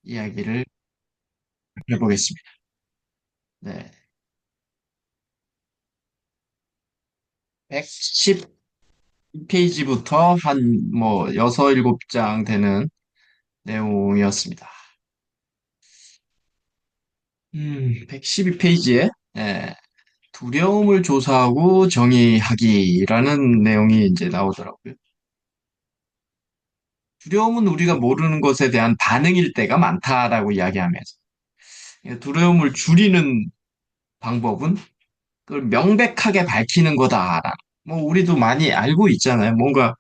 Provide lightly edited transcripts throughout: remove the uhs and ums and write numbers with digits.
이야기를 해보겠습니다. 네. 110페이지부터 한 뭐 6, 7장 되는 내용이었습니다. 112페이지에 두려움을 조사하고 정의하기라는 내용이 이제 나오더라고요. 두려움은 우리가 모르는 것에 대한 반응일 때가 많다라고 이야기하면서 두려움을 줄이는 방법은 그걸 명백하게 밝히는 거다. 뭐 우리도 많이 알고 있잖아요. 뭔가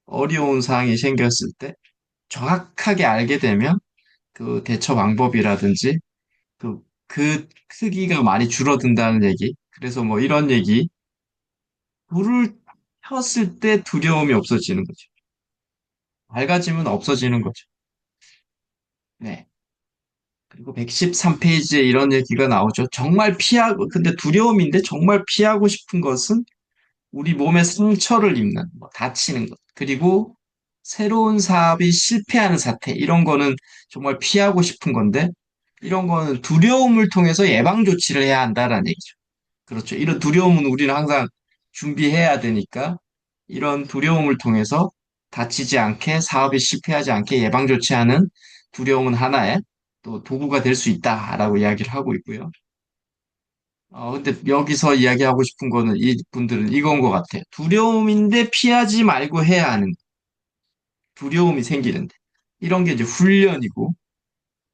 어려운 사항이 생겼을 때 정확하게 알게 되면 그 대처 방법이라든지 그 크기가 많이 줄어든다는 얘기. 그래서 뭐 이런 얘기. 불을 켰을 때 두려움이 없어지는 거죠. 밝아지면 없어지는 거죠. 네. 그리고 113페이지에 이런 얘기가 나오죠. 정말 피하고, 근데 두려움인데 정말 피하고 싶은 것은 우리 몸에 상처를 입는, 뭐 다치는 것. 그리고 새로운 사업이 실패하는 사태. 이런 거는 정말 피하고 싶은 건데, 이런 거는 두려움을 통해서 예방 조치를 해야 한다라는 얘기죠. 그렇죠. 이런 두려움은 우리는 항상 준비해야 되니까, 이런 두려움을 통해서 다치지 않게, 사업이 실패하지 않게 예방 조치하는 두려움은 하나의 또 도구가 될 수 있다라고 이야기를 하고 있고요. 근데 여기서 이야기하고 싶은 거는 이분들은 이건 것 같아요. 두려움인데 피하지 말고 해야 하는 두려움이 생기는데. 이런 게 이제 훈련이고,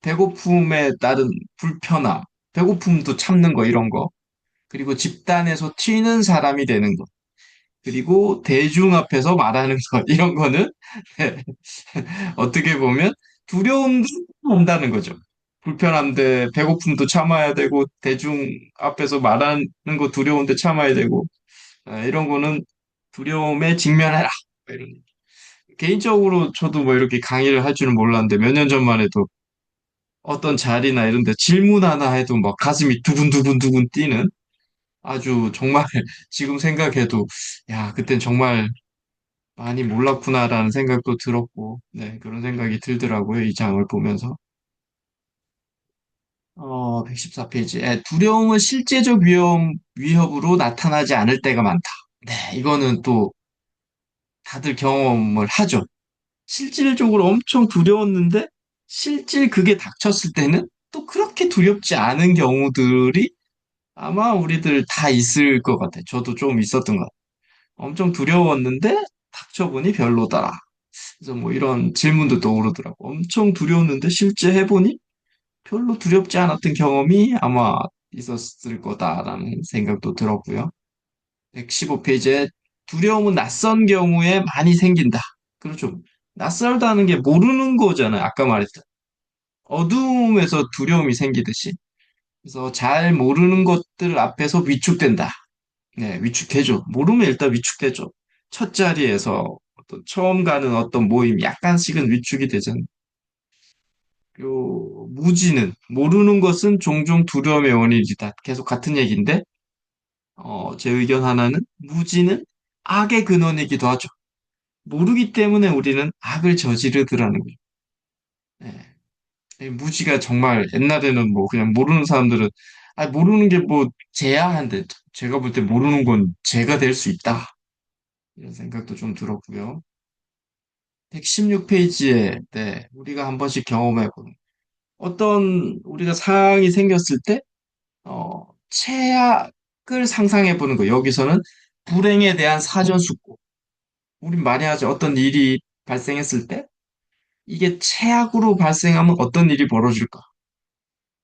배고픔에 따른 불편함, 배고픔도 참는 거, 이런 거. 그리고 집단에서 튀는 사람이 되는 거. 그리고 대중 앞에서 말하는 것, 이런 거는 어떻게 보면 두려움도 한다는 거죠. 불편한데 배고픔도 참아야 되고, 대중 앞에서 말하는 거 두려운데 참아야 되고, 이런 거는 두려움에 직면해라. 뭐 이런. 개인적으로 저도 뭐 이렇게 강의를 할 줄은 몰랐는데 몇 년 전만 해도 어떤 자리나 이런 데 질문 하나 해도 막 가슴이 두근두근두근 뛰는 아주 정말 지금 생각해도 야, 그땐 정말 많이 몰랐구나라는 생각도 들었고, 네, 그런 생각이 들더라고요. 이 장을 보면서. 114페이지. 두려움은 실제적 위협으로 나타나지 않을 때가 많다. 네, 이거는 또 다들 경험을 하죠. 실질적으로 엄청 두려웠는데 실질 그게 닥쳤을 때는 또 그렇게 두렵지 않은 경우들이 아마 우리들 다 있을 것 같아요. 저도 좀 있었던 것 같아요. 엄청 두려웠는데 닥쳐보니 별로더라. 그래서 뭐 이런 질문도 떠오르더라고. 엄청 두려웠는데 실제 해보니 별로 두렵지 않았던 경험이 아마 있었을 거다라는 생각도 들었고요. 115페이지에 두려움은 낯선 경우에 많이 생긴다. 그렇죠. 낯설다는 게 모르는 거잖아요. 아까 말했던. 어두움에서 두려움이 생기듯이. 그래서 잘 모르는 것들 앞에서 위축된다. 네, 위축되죠. 모르면 일단 위축되죠. 첫 자리에서 어떤 처음 가는 어떤 모임 약간씩은 위축이 되잖아요. 요 무지는 모르는 것은 종종 두려움의 원인이다. 계속 같은 얘기인데 제 의견 하나는 무지는 악의 근원이기도 하죠. 모르기 때문에 우리는 악을 저지르더라는 거예요. 네. 이 무지가 정말 옛날에는 뭐 그냥 모르는 사람들은 모르는 게 뭐 죄야 한데 제가 볼 때 모르는 건 죄가 될 수 있다. 이런 생각도 좀 들었고요. 116페이지에 네, 우리가 한 번씩 경험해보는 어떤 우리가 상황이 생겼을 때 최악을 상상해보는 거. 여기서는 불행에 대한 사전수고. 우린 많이 하죠. 어떤 일이 발생했을 때 이게 최악으로 발생하면 어떤 일이 벌어질까?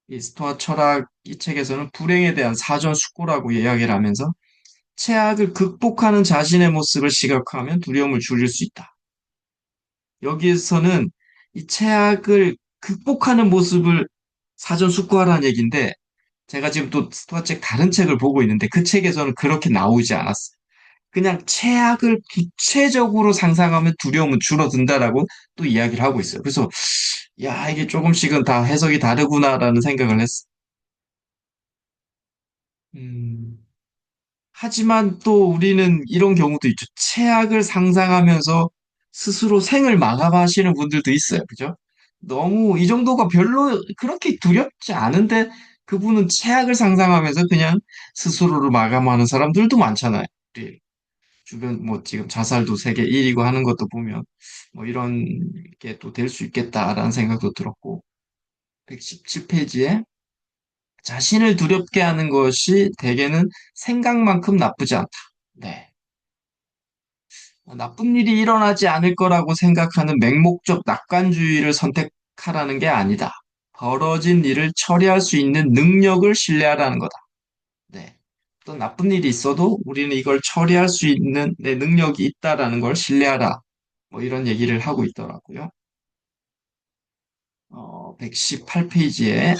이 스토아 철학 이 책에서는 불행에 대한 사전수고라고 이야기를 하면서 최악을 극복하는 자신의 모습을 시각화하면 두려움을 줄일 수 있다. 여기에서는 이 최악을 극복하는 모습을 사전수고하라는 얘기인데 제가 지금 또 스토아 책 다른 책을 보고 있는데 그 책에서는 그렇게 나오지 않았어요. 그냥 최악을 구체적으로 상상하면 두려움은 줄어든다라고 또 이야기를 하고 있어요. 그래서 야, 이게 조금씩은 다 해석이 다르구나라는 생각을 했어. 음, 하지만 또 우리는 이런 경우도 있죠. 최악을 상상하면서 스스로 생을 마감하시는 분들도 있어요. 그죠? 너무 이 정도가 별로 그렇게 두렵지 않은데 그분은 최악을 상상하면서 그냥 스스로를 마감하는 사람들도 많잖아요. 우리 주변 뭐 지금 자살도 세계 1위고 하는 것도 보면 뭐 이런 게 또 될 수 있겠다라는 생각도 들었고 117페이지에 자신을 두렵게 하는 것이 대개는 생각만큼 나쁘지 않다. 네. 나쁜 일이 일어나지 않을 거라고 생각하는 맹목적 낙관주의를 선택하라는 게 아니다. 벌어진 일을 처리할 수 있는 능력을 신뢰하라는 거다. 네. 어떤 나쁜 일이 있어도 우리는 이걸 처리할 수 있는 내 능력이 있다라는 걸 신뢰하라. 뭐 이런 얘기를 하고 있더라고요. 118페이지에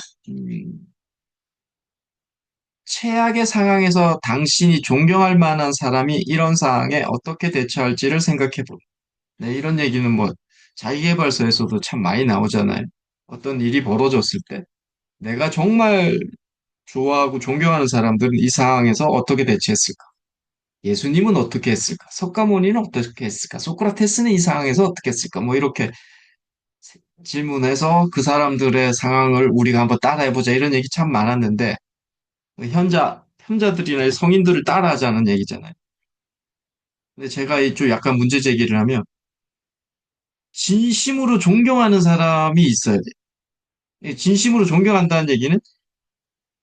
최악의 상황에서 당신이 존경할 만한 사람이 이런 상황에 어떻게 대처할지를 생각해 보라. 네, 이런 얘기는 뭐 자기계발서에서도 참 많이 나오잖아요. 어떤 일이 벌어졌을 때 내가 정말 좋아하고 존경하는 사람들은 이 상황에서 어떻게 대처했을까? 예수님은 어떻게 했을까? 석가모니는 어떻게 했을까? 소크라테스는 이 상황에서 어떻게 했을까? 뭐 이렇게 질문해서 그 사람들의 상황을 우리가 한번 따라해보자 이런 얘기 참 많았는데 현자들이나 성인들을 따라하자는 얘기잖아요. 근데 제가 이쪽 약간 문제 제기를 하면 진심으로 존경하는 사람이 있어야 돼. 진심으로 존경한다는 얘기는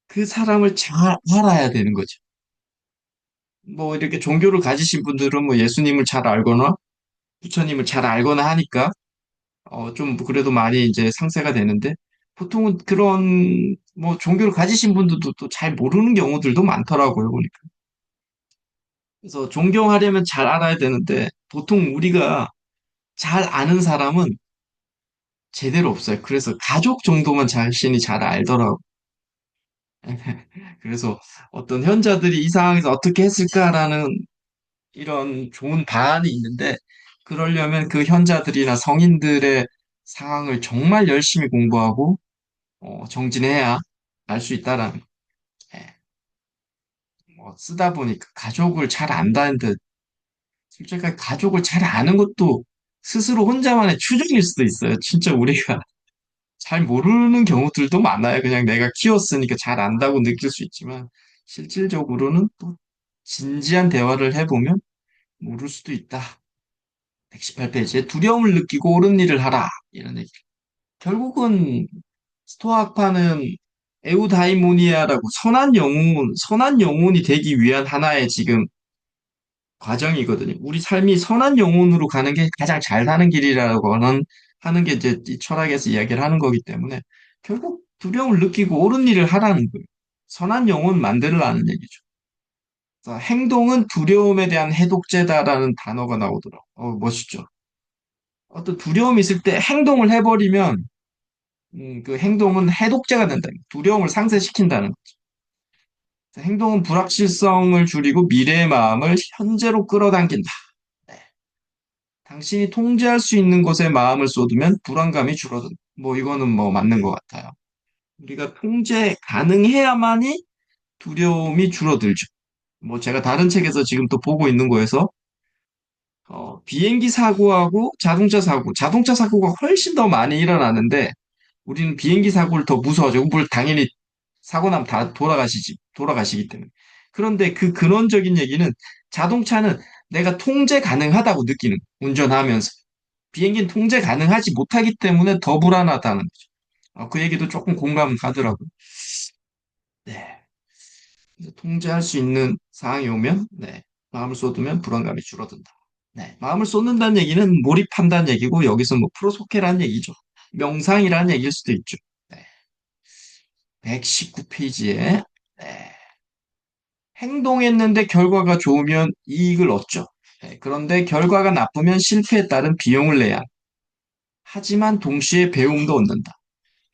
그 사람을 잘 알아야 되는 거죠. 뭐 이렇게 종교를 가지신 분들은 뭐 예수님을 잘 알거나 부처님을 잘 알거나 하니까 좀 그래도 많이 이제 상세가 되는데 보통은 그런 뭐 종교를 가지신 분들도 또 잘 모르는 경우들도 많더라고요, 보니까. 그래서 존경하려면 잘 알아야 되는데 보통 우리가 잘 아는 사람은 제대로 없어요. 그래서 가족 정도만 자신이 잘 알더라고. 그래서 어떤 현자들이 이 상황에서 어떻게 했을까라는 이런 좋은 방안이 있는데, 그러려면 그 현자들이나 성인들의 상황을 정말 열심히 공부하고, 정진해야 알 수 있다라는, 거. 예, 뭐 쓰다 보니까 가족을 잘 안다는데, 솔직히 가족을 잘 아는 것도 스스로 혼자만의 추정일 수도 있어요. 진짜 우리가 잘 모르는 경우들도 많아요. 그냥 내가 키웠으니까 잘 안다고 느낄 수 있지만, 실질적으로는 또 진지한 대화를 해보면 모를 수도 있다. 118페이지에 두려움을 느끼고 옳은 일을 하라. 이런 얘기. 결국은 스토아파는 에우다이모니아라고 선한 영혼이 되기 위한 하나의 지금 과정이거든요. 우리 삶이 선한 영혼으로 가는 게 가장 잘 사는 길이라고 하는 게 이제 이 철학에서 이야기를 하는 거기 때문에 결국 두려움을 느끼고 옳은 일을 하라는 거예요. 선한 영혼 만들라는 얘기죠. 그래서 행동은 두려움에 대한 해독제다라는 단어가 나오더라고요. 멋있죠. 어떤 두려움이 있을 때 행동을 해버리면 그 행동은 해독제가 된다. 두려움을 상쇄시킨다는 거죠. 행동은 불확실성을 줄이고 미래의 마음을 현재로 끌어당긴다. 네. 당신이 통제할 수 있는 것에 마음을 쏟으면 불안감이 줄어든다. 뭐 이거는 뭐 맞는 것 같아요. 우리가 통제 가능해야만이 두려움이 줄어들죠. 뭐 제가 다른 책에서 지금 또 보고 있는 거에서 비행기 사고하고 자동차 사고가 훨씬 더 많이 일어나는데 우리는 비행기 사고를 더 무서워하죠. 물 당연히 사고 나면 다 돌아가시기 때문에. 그런데 그 근원적인 얘기는 자동차는 내가 통제 가능하다고 느끼는, 운전하면서. 비행기는 통제 가능하지 못하기 때문에 더 불안하다는 거죠. 그 얘기도 조금 공감 가더라고요. 네. 그래서 통제할 수 있는 상황이 오면, 네. 마음을 쏟으면 불안감이 줄어든다. 네. 마음을 쏟는다는 얘기는 몰입한다는 얘기고, 여기서 뭐 프로소케라는 얘기죠. 명상이라는 얘기일 수도 있죠. 네. 119페이지에 행동했는데 결과가 좋으면 이익을 얻죠. 네, 그런데 결과가 나쁘면 실패에 따른 비용을 내야 한다. 하지만 동시에 배움도 얻는다.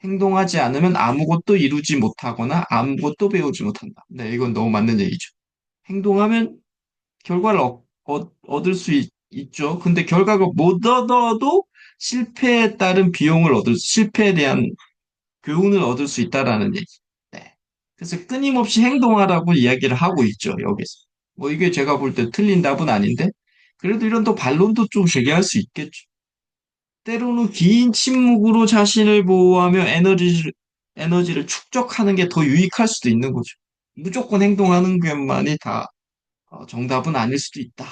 행동하지 않으면 아무것도 이루지 못하거나 아무것도 배우지 못한다. 네, 이건 너무 맞는 얘기죠. 행동하면 결과를 얻을 수 있죠. 근데 결과가 못 얻어도 실패에 따른 실패에 대한 교훈을 얻을 수 있다라는 얘기. 네. 그래서 끊임없이 행동하라고 이야기를 하고 있죠, 여기서. 뭐 이게 제가 볼 때 틀린 답은 아닌데, 그래도 이런 또 반론도 좀 제기할 수 있겠죠. 때로는 긴 침묵으로 자신을 보호하며 에너지를 축적하는 게 더 유익할 수도 있는 거죠. 무조건 행동하는 것만이 다 정답은 아닐 수도 있다.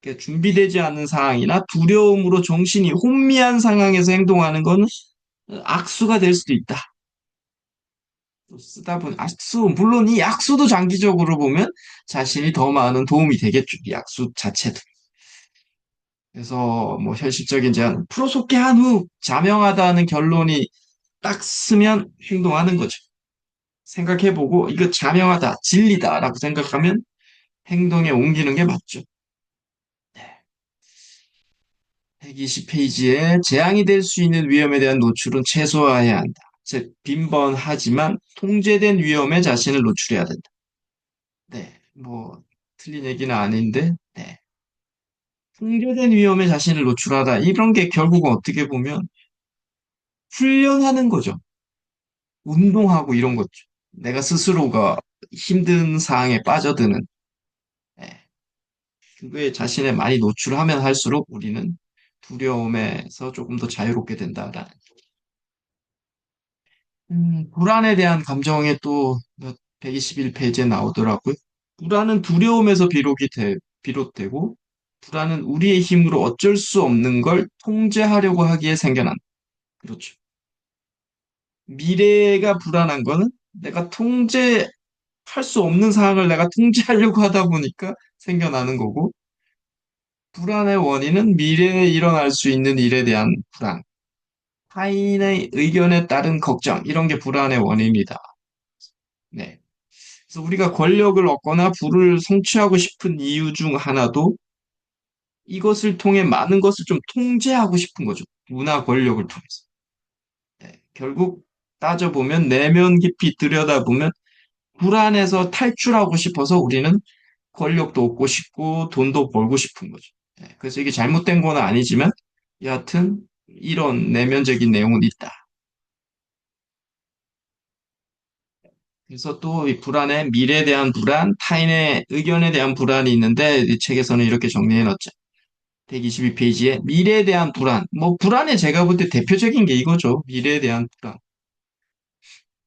그러니까 준비되지 않은 상황이나 두려움으로 정신이 혼미한 상황에서 행동하는 것은 악수가 될 수도 있다. 또 쓰다 보니 악수, 물론 이 악수도 장기적으로 보면 자신이 더 많은 도움이 되겠죠. 이 악수 자체도. 그래서 뭐 현실적인 제안, 프로소케한 후 자명하다는 결론이 딱 쓰면 행동하는 거죠. 생각해보고 이거 자명하다, 진리다라고 생각하면 행동에 옮기는 게 맞죠. 네. 120페이지에 재앙이 될 수 있는 위험에 대한 노출은 최소화해야 한다. 즉, 빈번하지만 통제된 위험에 자신을 노출해야 된다. 네, 뭐 틀린 얘기는 아닌데, 네. 통제된 위험에 자신을 노출하다. 이런 게 결국은 어떻게 보면 훈련하는 거죠. 운동하고 이런 거죠. 내가 스스로가 힘든 상황에 빠져드는, 네. 그거에 자신을 많이 노출하면 할수록 우리는 두려움에서 조금 더 자유롭게 된다라는. 불안에 대한 감정에 또 121페이지에 나오더라고요. 불안은 두려움에서 비롯되고, 불안은 우리의 힘으로 어쩔 수 없는 걸 통제하려고 하기에 생겨난다. 그렇죠. 미래가 불안한 거는 내가 통제할 수 없는 상황을 내가 통제하려고 하다 보니까 생겨나는 거고, 불안의 원인은 미래에 일어날 수 있는 일에 대한 불안, 타인의 의견에 따른 걱정, 이런 게 불안의 원인이다. 네. 그래서 우리가 권력을 얻거나 부를 성취하고 싶은 이유 중 하나도 이것을 통해 많은 것을 좀 통제하고 싶은 거죠. 문화 권력을 통해서. 네. 결국 따져보면 내면 깊이 들여다보면 불안에서 탈출하고 싶어서 우리는 권력도 얻고 싶고 돈도 벌고 싶은 거죠. 네. 그래서 이게 잘못된 건 아니지만 여하튼 이런 내면적인 내용은 있다. 그래서 또 이 불안에 미래에 대한 불안, 타인의 의견에 대한 불안이 있는데 이 책에서는 이렇게 정리해 놨죠. 122페이지에 미래에 대한 불안. 뭐 불안에 제가 볼 때 대표적인 게 이거죠. 미래에 대한 불안.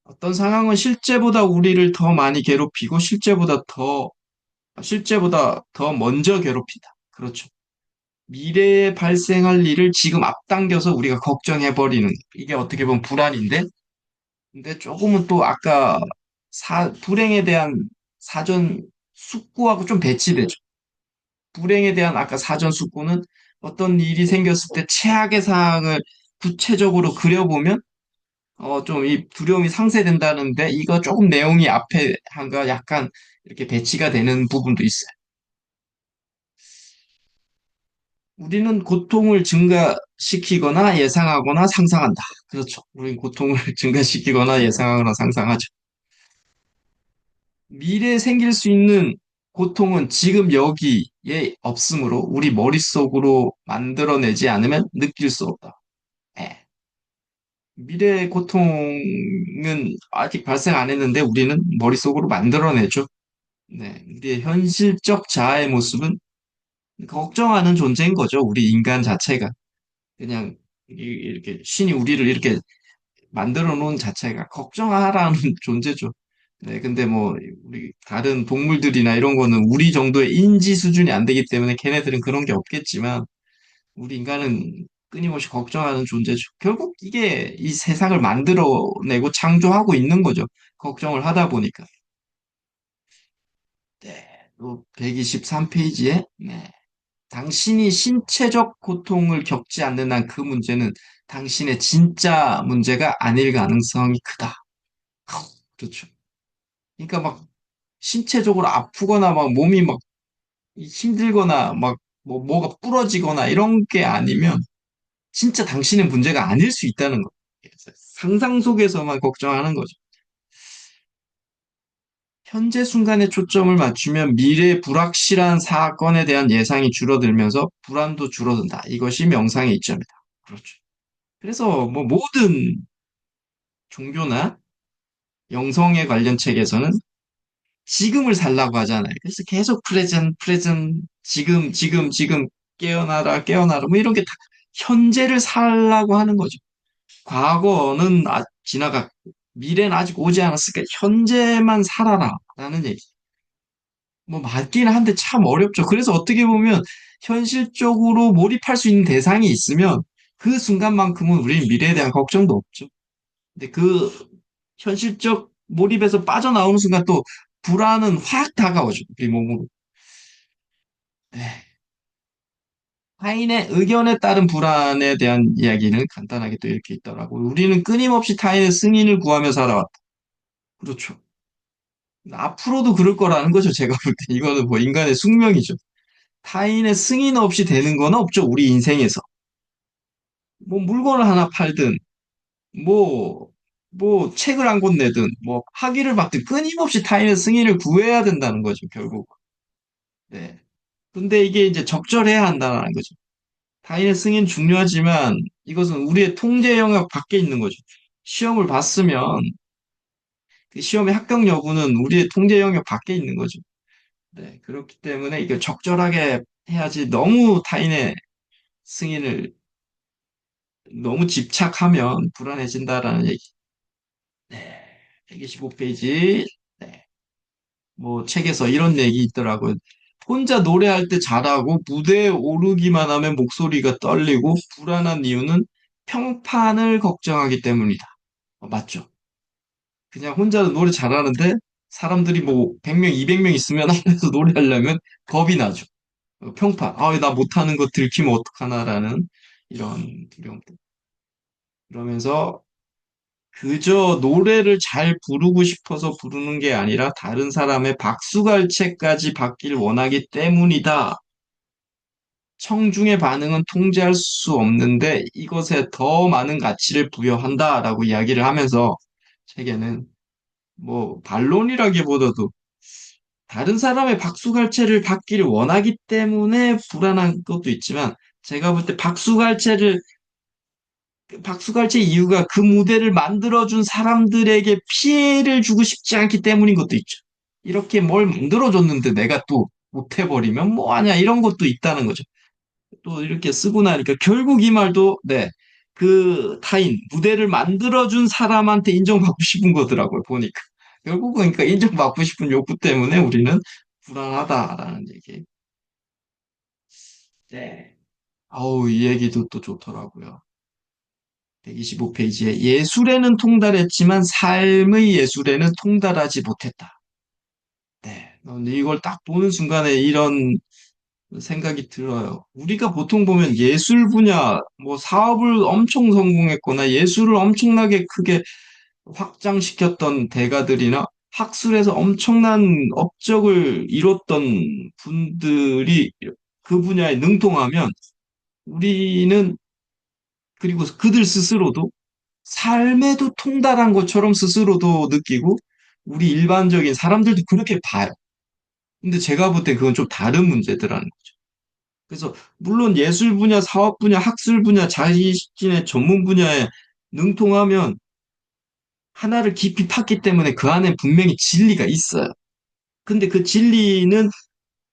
어떤 상황은 실제보다 우리를 더 많이 괴롭히고 실제보다 더 먼저 괴롭힌다. 그렇죠. 미래에 발생할 일을 지금 앞당겨서 우리가 걱정해버리는 이게 어떻게 보면 불안인데 근데 조금은 또 아까 불행에 대한 사전 숙고하고 좀 배치되죠. 불행에 대한 아까 사전 숙고는 어떤 일이 생겼을 때 최악의 상황을 구체적으로 그려보면 좀 이 두려움이 상쇄된다는데 이거 조금 내용이 앞에 한가 약간 이렇게 배치가 되는 부분도 있어요. 우리는 고통을 증가시키거나 예상하거나 상상한다. 그렇죠. 우리는 고통을 증가시키거나 예상하거나 상상하죠. 미래에 생길 수 있는 고통은 지금 여기에 없으므로 우리 머릿속으로 만들어내지 않으면 느낄 수 없다. 예. 미래의 고통은 아직 발생 안 했는데 우리는 머릿속으로 만들어내죠. 네. 우리의 현실적 자아의 모습은 걱정하는 존재인 거죠. 우리 인간 자체가. 그냥 이렇게 신이 우리를 이렇게 만들어 놓은 자체가 걱정하라는 존재죠. 네, 근데 뭐, 우리 다른 동물들이나 이런 거는 우리 정도의 인지 수준이 안 되기 때문에 걔네들은 그런 게 없겠지만, 우리 인간은 끊임없이 걱정하는 존재죠. 결국 이게 이 세상을 만들어내고 창조하고 있는 거죠. 걱정을 하다 보니까. 네, 또 123페이지에, 네. 당신이 신체적 고통을 겪지 않는 한 그 문제는 당신의 진짜 문제가 아닐 가능성이 크다. 그렇죠. 그러니까 막 신체적으로 아프거나 막 몸이 막 힘들거나 막 뭐가 부러지거나 이런 게 아니면 진짜 당신의 문제가 아닐 수 있다는 거. 그래서 상상 속에서만 걱정하는 거죠. 현재 순간에 초점을 맞추면 미래 불확실한 사건에 대한 예상이 줄어들면서 불안도 줄어든다. 이것이 명상의 이점이다. 그렇죠. 그래서 뭐 모든 종교나 영성에 관련 책에서는 지금을 살라고 하잖아요. 그래서 계속 프레젠, 지금, 깨어나라, 깨어나라, 뭐 이런 게 다 현재를 살라고 하는 거죠. 과거는 지나갔고, 미래는 아직 오지 않았으니까 현재만 살아라라는 얘기. 뭐 맞긴 한데 참 어렵죠. 그래서 어떻게 보면 현실적으로 몰입할 수 있는 대상이 있으면 그 순간만큼은 우리는 미래에 대한 걱정도 없죠. 근데 그 현실적 몰입에서 빠져나오는 순간 또 불안은 확 다가오죠. 우리 몸으로. 네. 타인의 의견에 따른 불안에 대한 이야기는 간단하게 또 이렇게 있더라고요. 우리는 끊임없이 타인의 승인을 구하며 살아왔다. 그렇죠. 앞으로도 그럴 거라는 거죠. 제가 볼 때. 이거는 뭐 인간의 숙명이죠. 타인의 승인 없이 되는 건 없죠. 우리 인생에서. 뭐 물건을 하나 팔든, 뭐, 뭐 책을 한 권 내든, 뭐 학위를 받든 끊임없이 타인의 승인을 구해야 된다는 거죠. 결국. 네. 근데 이게 이제 적절해야 한다는 거죠. 타인의 승인 중요하지만 이것은 우리의 통제 영역 밖에 있는 거죠. 시험을 봤으면 그 시험의 합격 여부는 우리의 통제 영역 밖에 있는 거죠. 네, 그렇기 때문에 이게 적절하게 해야지 너무 타인의 승인을 너무 집착하면 불안해진다라는 얘기. 네, 125페이지. 네, 뭐 책에서 이런 얘기 있더라고요. 혼자 노래할 때 잘하고 무대에 오르기만 하면 목소리가 떨리고 불안한 이유는 평판을 걱정하기 때문이다. 맞죠? 그냥 혼자 노래 잘하는데 사람들이 뭐 100명, 200명 있으면 앞에서 노래하려면 겁이 나죠. 평판. 나 못하는 거 들키면 어떡하나라는 이런 두려움들. 그러면서 그저 노래를 잘 부르고 싶어서 부르는 게 아니라 다른 사람의 박수갈채까지 받길 원하기 때문이다. 청중의 반응은 통제할 수 없는데 이것에 더 많은 가치를 부여한다라고 이야기를 하면서 책에는 뭐 반론이라기보다도 다른 사람의 박수갈채를 받기를 원하기 때문에 불안한 것도 있지만 제가 볼 때 박수갈채 이유가 그 무대를 만들어준 사람들에게 피해를 주고 싶지 않기 때문인 것도 있죠. 이렇게 뭘 만들어줬는데 내가 또 못해버리면 뭐하냐 이런 것도 있다는 거죠. 또 이렇게 쓰고 나니까 결국 이 말도 네, 그 타인 무대를 만들어준 사람한테 인정받고 싶은 거더라고요. 보니까 결국은 그러니까 인정받고 싶은 욕구 때문에 우리는 불안하다라는 얘기. 네. 아우 이 얘기도 또 좋더라고요. 125페이지에 예술에는 통달했지만 삶의 예술에는 통달하지 못했다. 네. 근데 이걸 딱 보는 순간에 이런 생각이 들어요. 우리가 보통 보면 예술 분야, 뭐 사업을 엄청 성공했거나 예술을 엄청나게 크게 확장시켰던 대가들이나 학술에서 엄청난 업적을 이뤘던 분들이 그 분야에 능통하면 우리는 그리고 그들 스스로도 삶에도 통달한 것처럼 스스로도 느끼고 우리 일반적인 사람들도 그렇게 봐요. 근데 제가 볼 때 그건 좀 다른 문제더라는 거죠. 그래서 물론 예술 분야, 사업 분야, 학술 분야, 자신의 전문 분야에 능통하면 하나를 깊이 팠기 때문에 그 안에 분명히 진리가 있어요. 근데 그 진리는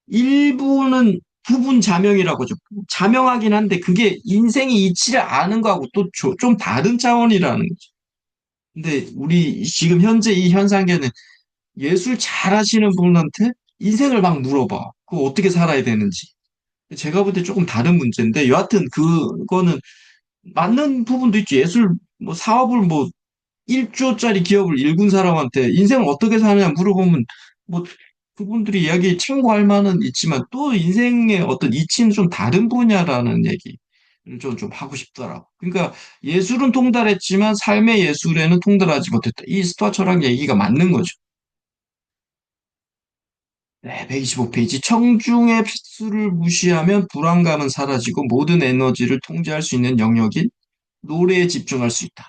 일부는 부분 자명이라고 죠. 자명하긴 한데 그게 인생의 이치를 아는 거하고 또 좀 다른 차원이라는 거죠. 근데 우리 지금 현재 이 현상계는 예술 잘하시는 분한테 인생을 막 물어봐. 그거 어떻게 살아야 되는지. 제가 볼 때 조금 다른 문제인데 여하튼 그거는 맞는 부분도 있지. 예술 뭐 사업을 뭐 1조짜리 기업을 일군 사람한테 인생을 어떻게 사느냐 물어보면 뭐 그분들이 이야기 참고할 만은 있지만 또 인생의 어떤 이치는 좀 다른 분야라는 얘기를 좀 하고 싶더라고. 그러니까 예술은 통달했지만 삶의 예술에는 통달하지 못했다. 이 스토아 철학 얘기가 맞는 거죠. 네, 125페이지. 청중의 필수를 무시하면 불안감은 사라지고 모든 에너지를 통제할 수 있는 영역인 노래에 집중할 수 있다.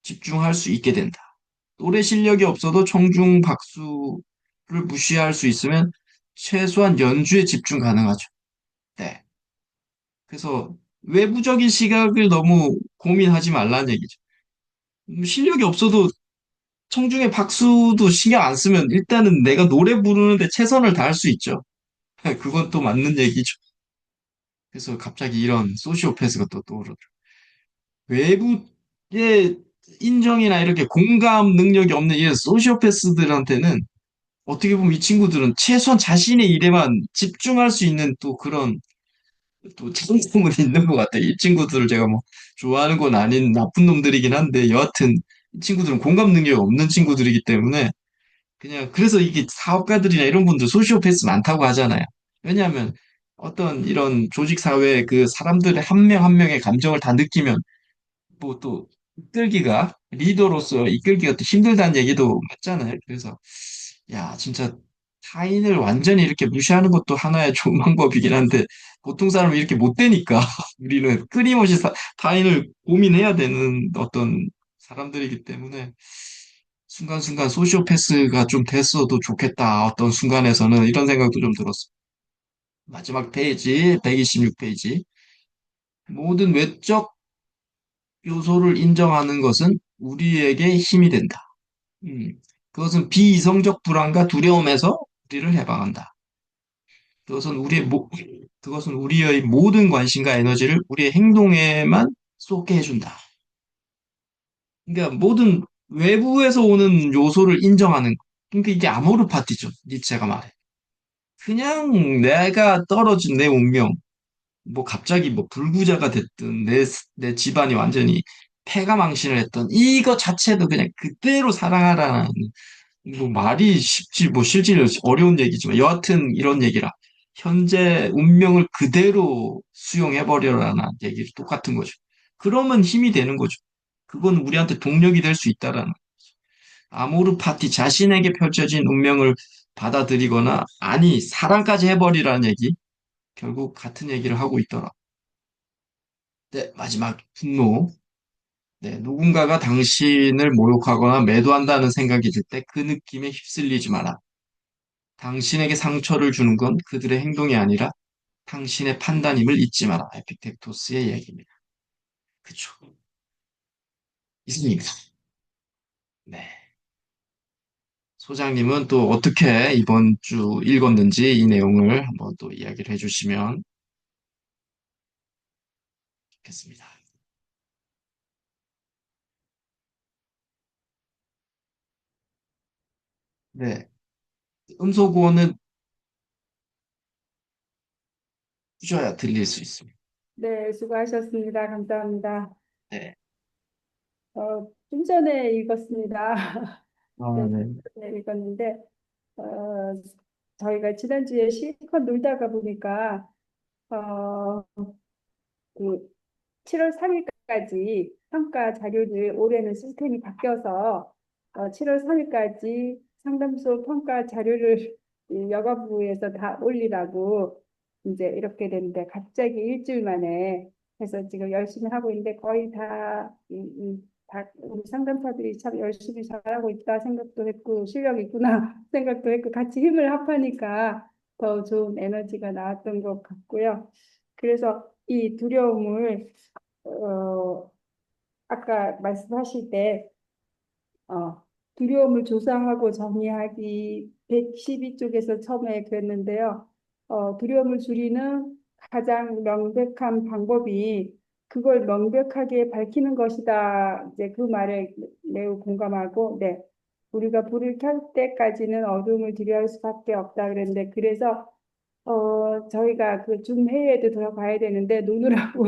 집중할 수 있게 된다. 노래 실력이 없어도 청중 박수를 무시할 수 있으면 최소한 연주에 집중 가능하죠. 네. 그래서 외부적인 시각을 너무 고민하지 말라는 얘기죠. 실력이 없어도 청중의 박수도 신경 안 쓰면 일단은 내가 노래 부르는데 최선을 다할 수 있죠. 그건 또 맞는 얘기죠. 그래서 갑자기 이런 소시오패스가 또 떠오르더라고요. 외부의 인정이나 이렇게 공감 능력이 없는 이 소시오패스들한테는 어떻게 보면 이 친구들은 최소한 자신의 일에만 집중할 수 있는 또 그런 또 장점은 있는 것 같아요. 이 친구들을 제가 뭐 좋아하는 건 아닌 나쁜 놈들이긴 한데 여하튼 이 친구들은 공감 능력이 없는 친구들이기 때문에 그냥 그래서 이게 사업가들이나 이런 분들 소시오패스 많다고 하잖아요. 왜냐하면 어떤 이런 조직 사회의 그 사람들의 한 명 한 명의 감정을 다 느끼면 뭐 또 이끌기가 리더로서 이끌기가 또 힘들다는 얘기도 맞잖아요. 그래서 야 진짜 타인을 완전히 이렇게 무시하는 것도 하나의 좋은 방법이긴 한데 보통 사람은 이렇게 못 되니까 우리는 끊임없이 타인을 고민해야 되는 어떤 사람들이기 때문에 순간순간 소시오패스가 좀 됐어도 좋겠다. 어떤 순간에서는 이런 생각도 좀 들었어. 마지막 페이지, 126페이지. 모든 외적 요소를 인정하는 것은 우리에게 힘이 된다. 음, 그것은 비이성적 불안과 두려움에서 우리를 해방한다. 그것은 그것은 우리의 모든 관심과 에너지를 우리의 행동에만 쏟게 해준다. 그러니까 모든 외부에서 오는 요소를 인정하는 거. 그러니까 이게 아모르 파티죠. 니체가 말해. 그냥 내가 떨어진 내 운명, 뭐 갑자기 뭐 불구자가 됐든 내 집안이 완전히 폐가 망신을 했던 이거 자체도 그냥 그대로 사랑하라는 뭐 말이 쉽지 뭐 실제로 어려운 얘기지만 여하튼 이런 얘기라 현재 운명을 그대로 수용해버려라는 얘기 똑같은 거죠. 그러면 힘이 되는 거죠. 그건 우리한테 동력이 될 수 있다라는 아모르 파티 자신에게 펼쳐진 운명을 받아들이거나 아니 사랑까지 해버리라는 얘기 결국 같은 얘기를 하고 있더라. 네, 마지막 분노. 네, 누군가가 당신을 모욕하거나 매도한다는 생각이 들 때 그 느낌에 휩쓸리지 마라. 당신에게 상처를 주는 건 그들의 행동이 아니라 당신의 판단임을 잊지 마라. 에픽텍토스의 이야기입니다. 그쵸. 이승입니다. 네. 소장님은 또 어떻게 이번 주 읽었는지 이 내용을 한번 또 이야기를 해주시면 좋겠습니다. 네. 음소거는 주셔야 들릴 수 있습니다. 네, 수고하셨습니다. 감사합니다. 네. 좀 전에 읽었습니다. 아, 네, 네. 네, 읽었는데, 어, 저희가 지난주에 실컷 놀다가 보니까, 어, 그 7월 3일까지 평가 자료를 올해는 시스템이 바뀌어서 7월 3일까지 상담소 평가 자료를 이 여가부에서 다 올리라고 이제 이렇게 됐는데 갑자기 일주일 만에 해서 지금 열심히 하고 있는데 거의 다 우리 상담사들이 참 열심히 잘하고 있다 생각도 했고 실력 있구나 생각도 했고 같이 힘을 합하니까 더 좋은 에너지가 나왔던 것 같고요. 그래서 이 두려움을 어, 아까 말씀하실 때 어, 두려움을 조사하고 정의하기 112쪽에서 처음에 그랬는데요. 두려움을 줄이는 가장 명백한 방법이 그걸 명백하게 밝히는 것이다. 이제 그 말에 매우 공감하고, 네. 우리가 불을 켤 때까지는 어둠을 두려워할 수밖에 없다 그랬는데, 그래서 저희가 그 줌 회의에도 들어가야 되는데, 노느라고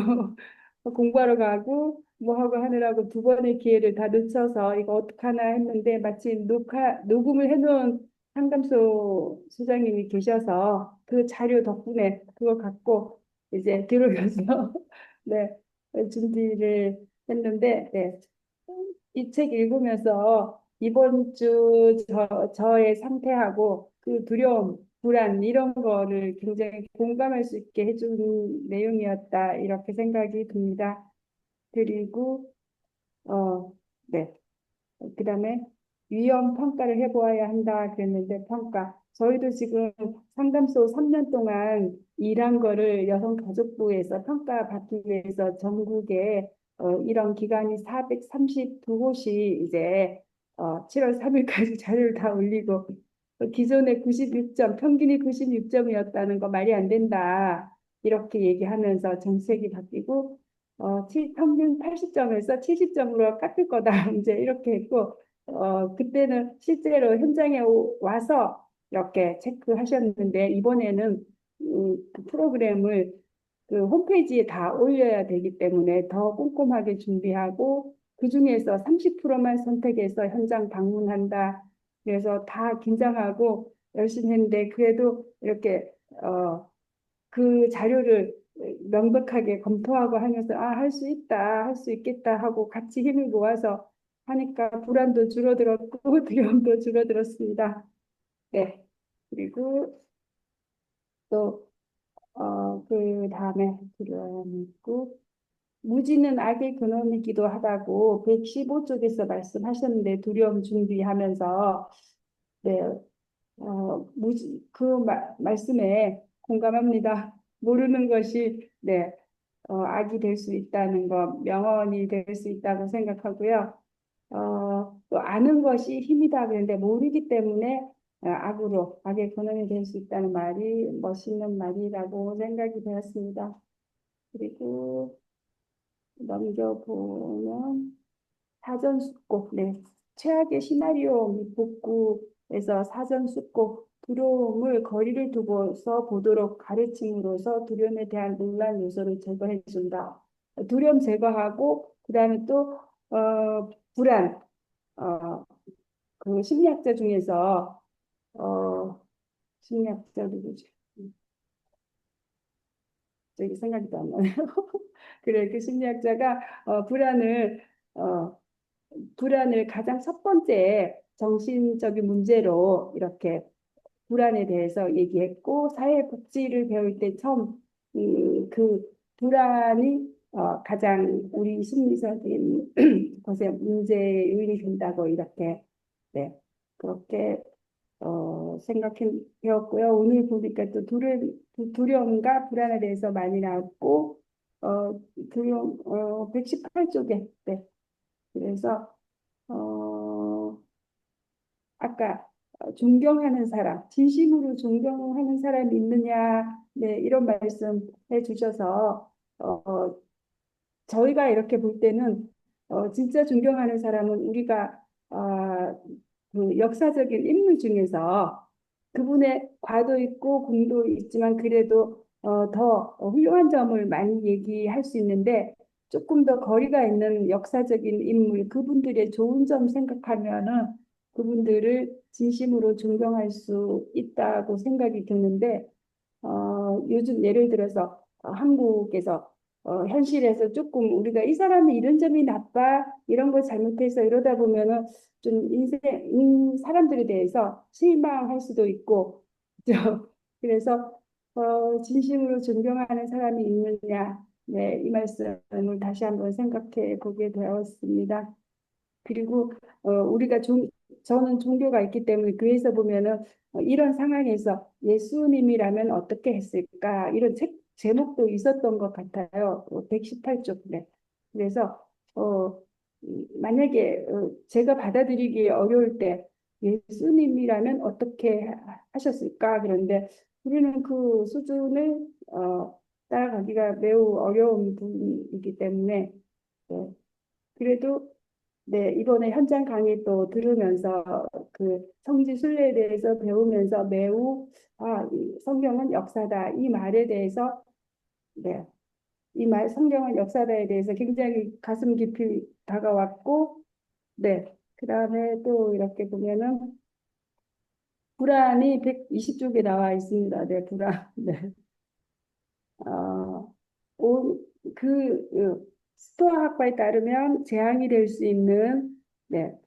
공부하러 가고, 뭐 하고 하느라고 두 번의 기회를 다 놓쳐서 이거 어떡하나 했는데, 마침 녹음을 해놓은 상담소 소장님이 계셔서 그 자료 덕분에 그거 갖고 이제 들으면서, 네, 준비를 했는데, 네. 이 책 읽으면서 이번 주 저의 상태하고 그 두려움, 불안 이런 거를 굉장히 공감할 수 있게 해준 내용이었다 이렇게 생각이 듭니다. 그리고 네. 그다음에 위험 평가를 해보아야 한다 그랬는데 평가 저희도 지금 상담소 3년 동안 일한 거를 여성가족부에서 평가받기 위해서 전국에 이런 기관이 432곳이 이제 7월 3일까지 자료를 다 올리고 기존에 96점 평균이 96점이었다는 거 말이 안 된다. 이렇게 얘기하면서 정책이 바뀌고 평균 80점에서 70점으로 깎을 거다 이제 이렇게 했고 그때는 실제로 현장에 와서 이렇게 체크하셨는데 이번에는 그 프로그램을 그 홈페이지에 다 올려야 되기 때문에 더 꼼꼼하게 준비하고 그중에서 30%만 선택해서 현장 방문한다. 그래서 다 긴장하고 열심히 했는데 그래도 이렇게 그 자료를 명백하게 검토하고 하면서 할 수 있다, 할 수 있겠다 하고 같이 힘을 모아서 하니까 불안도 줄어들었고 두려움도 줄어들었습니다. 네. 그리고 또 그 다음에 두려움이 있고 무지는 악의 근원이기도 하다고 115쪽에서 말씀하셨는데 두려움 준비하면서 네, 말씀에 공감합니다. 모르는 것이 네, 악이 될 수 있다는 것, 명언이 될 수 있다고 생각하고요. 또 아는 것이 힘이다 그런데 모르기 때문에 악의 근원이 될 수 있다는 말이 멋있는 말이라고 생각이 되었습니다. 그리고 넘겨보면 사전 숙고, 네. 최악의 시나리오 북부에서 사전 숙고, 두려움을 거리를 두고서 보도록 가르침으로써 두려움에 대한 논란 요소를 제거해 준다. 두려움 제거하고 그다음에 또 불안, 어, 그 심리학자 중에서 어, 심리학자 누구지? 저기 생각도 안 나네요. 그래, 그 심리학자가 어, 불안을 가장 첫 번째 정신적인 문제로 이렇게 불안에 대해서 얘기했고 사회복지를 배울 때 처음 그 불안이 가장 우리 심리적인 것에 문제 요인이 된다고 이렇게 네 그렇게 생각해 배웠고요. 오늘 보니까 또 두려움과 불안에 대해서 많이 나왔고 두려움 118쪽에 네 그래서 어, 아까 존경하는 사람, 진심으로 존경하는 사람이 있느냐, 네, 이런 말씀 해주셔서 저희가 이렇게 볼 때는 진짜 존경하는 사람은 우리가 그 역사적인 인물 중에서 그분의 과도 있고 공도 있지만 그래도 더 훌륭한 점을 많이 얘기할 수 있는데 조금 더 거리가 있는 역사적인 인물 그분들의 좋은 점 생각하면은 그분들을 진심으로 존경할 수 있다고 생각이 드는데 요즘 예를 들어서 한국에서 현실에서 조금 우리가 이 사람이 이런 점이 나빠 이런 걸 잘못해서 이러다 보면은 좀 사람들에 대해서 실망할 수도 있고 그래서 진심으로 존경하는 사람이 있느냐 네, 이 말씀을 다시 한번 생각해 보게 되었습니다. 그리고 우리가 저는 종교가 있기 때문에 교회에서 보면은 이런 상황에서 예수님이라면 어떻게 했을까 이런 제목도 있었던 것 같아요. 118쪽. 네. 그래서 만약에 제가 받아들이기 어려울 때 예수님이라면 어떻게 하셨을까? 그런데 우리는 그 수준을 따라가기가 매우 어려운 부분이기 때문에 네. 그래도 네, 이번에 현장 강의 또 들으면서 그 성지 순례에 대해서 배우면서 매우 이 성경은 역사다 이 말에 대해서 네, 이 말 성경은 역사다에 대해서 굉장히 가슴 깊이 다가왔고 네, 그다음에 또 이렇게 보면은 불안이 120쪽에 나와 있습니다. 네, 불안. 네. 어, 스토아 학파에 따르면 재앙이 될 수 있는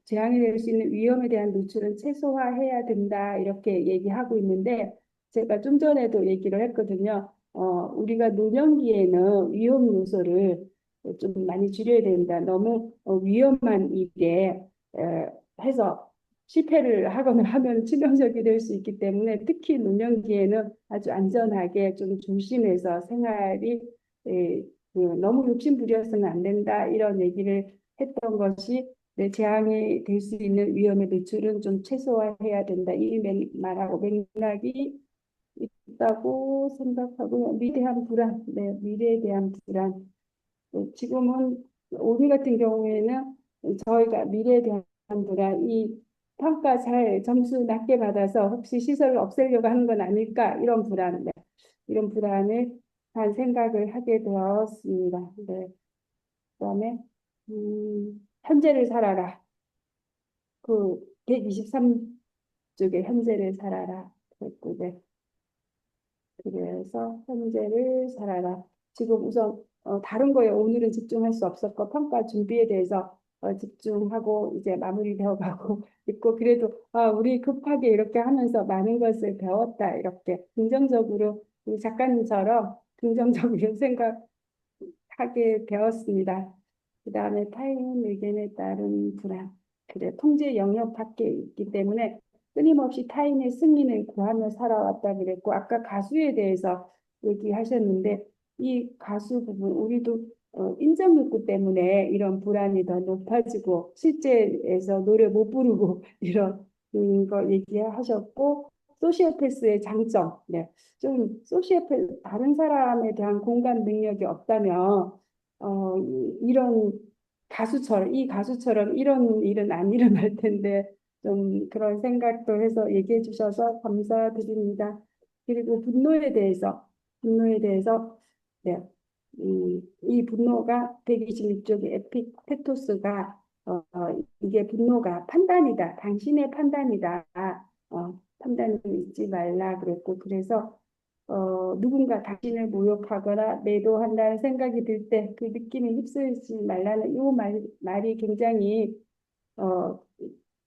재앙이 될 수 있는 위험에 대한 노출은 최소화해야 된다 이렇게 얘기하고 있는데 제가 좀 전에도 얘기를 했거든요. 우리가 노년기에는 위험 요소를 좀 많이 줄여야 된다. 너무 위험한 일에 해서 실패를 하거나 하면 치명적이 될 수 있기 때문에 특히 노년기에는 아주 안전하게 좀 조심해서 생활이 너무 욕심부려서는 안 된다 이런 얘기를 했던 것이 재앙이 될 수 있는 위험의 노출은 좀 최소화해야 된다 이 말하고 맥락이 없다고 생각하고요. 미래한 불안, 네, 미래에 대한 불안. 지금은 우리 같은 경우에는 저희가 미래에 대한 불안, 이 평가 잘 점수 낮게 받아서 혹시 시설을 없애려고 하는 건 아닐까 이런 불안, 네, 이런 불안을 한 생각을 하게 되었습니다. 네, 그다음에 현재를 살아라. 그 123쪽에 현재를 살아라. 그랬고, 네. 그래서 현재를 살아라. 지금 우선 다른 거에 오늘은 집중할 수 없었고 평가 준비에 대해서 집중하고 이제 마무리되어 가고 있고 그래도 우리 급하게 이렇게 하면서 많은 것을 배웠다. 이렇게 긍정적으로 우리 작가님처럼 긍정적으로 생각하게 되었습니다. 그다음에 타인 의견에 따른 불안. 그래, 통제 영역 밖에 있기 때문에 끊임없이 타인의 승인을 구하며 살아왔다 그랬고, 아까 가수에 대해서 얘기하셨는데, 이 가수 부분, 우리도 인정 욕구 때문에 이런 불안이 더 높아지고, 실제에서 노래 못 부르고, 이런 거 얘기하셨고, 소시오패스의 장점, 네. 좀 소시오패스, 다른 사람에 대한 공감 능력이 없다면, 이런 가수처럼, 이 가수처럼 이런 일은 안 일어날 텐데, 좀 그런 생각도 해서 얘기해 주셔서 감사드립니다. 그리고 분노에 대해서, 네, 이 분노가 126쪽의 에픽 테토스가, 이게 분노가 판단이다. 당신의 판단이다. 판단을 잊지 말라 그랬고, 그래서 누군가 당신을 모욕하거나 매도한다는 생각이 들 때 그 느낌에 휩쓸지 말라는 이 말이 굉장히 어,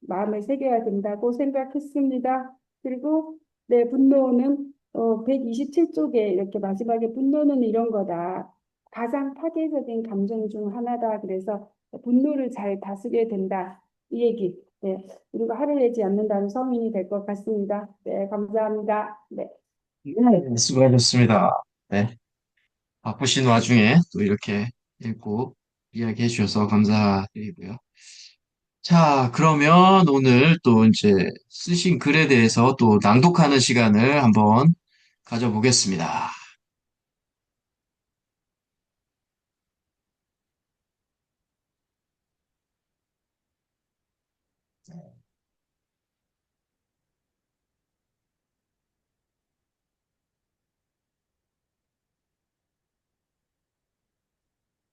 마음에 새겨야 된다고 생각했습니다. 그리고 내 분노는 127쪽에 이렇게 마지막에 분노는 이런 거다. 가장 파괴적인 감정 중 하나다. 그래서 분노를 잘 다스려야 된다. 이 얘기. 네. 그리고 화를 내지 않는다는 성인이 될 것 같습니다. 네, 감사합니다. 네. 네, 수고하셨습니다. 네. 바쁘신 와중에 또 이렇게 읽고 이야기해 주셔서 감사드리고요. 자, 그러면 오늘 또 이제 쓰신 글에 대해서 또 낭독하는 시간을 한번 가져보겠습니다.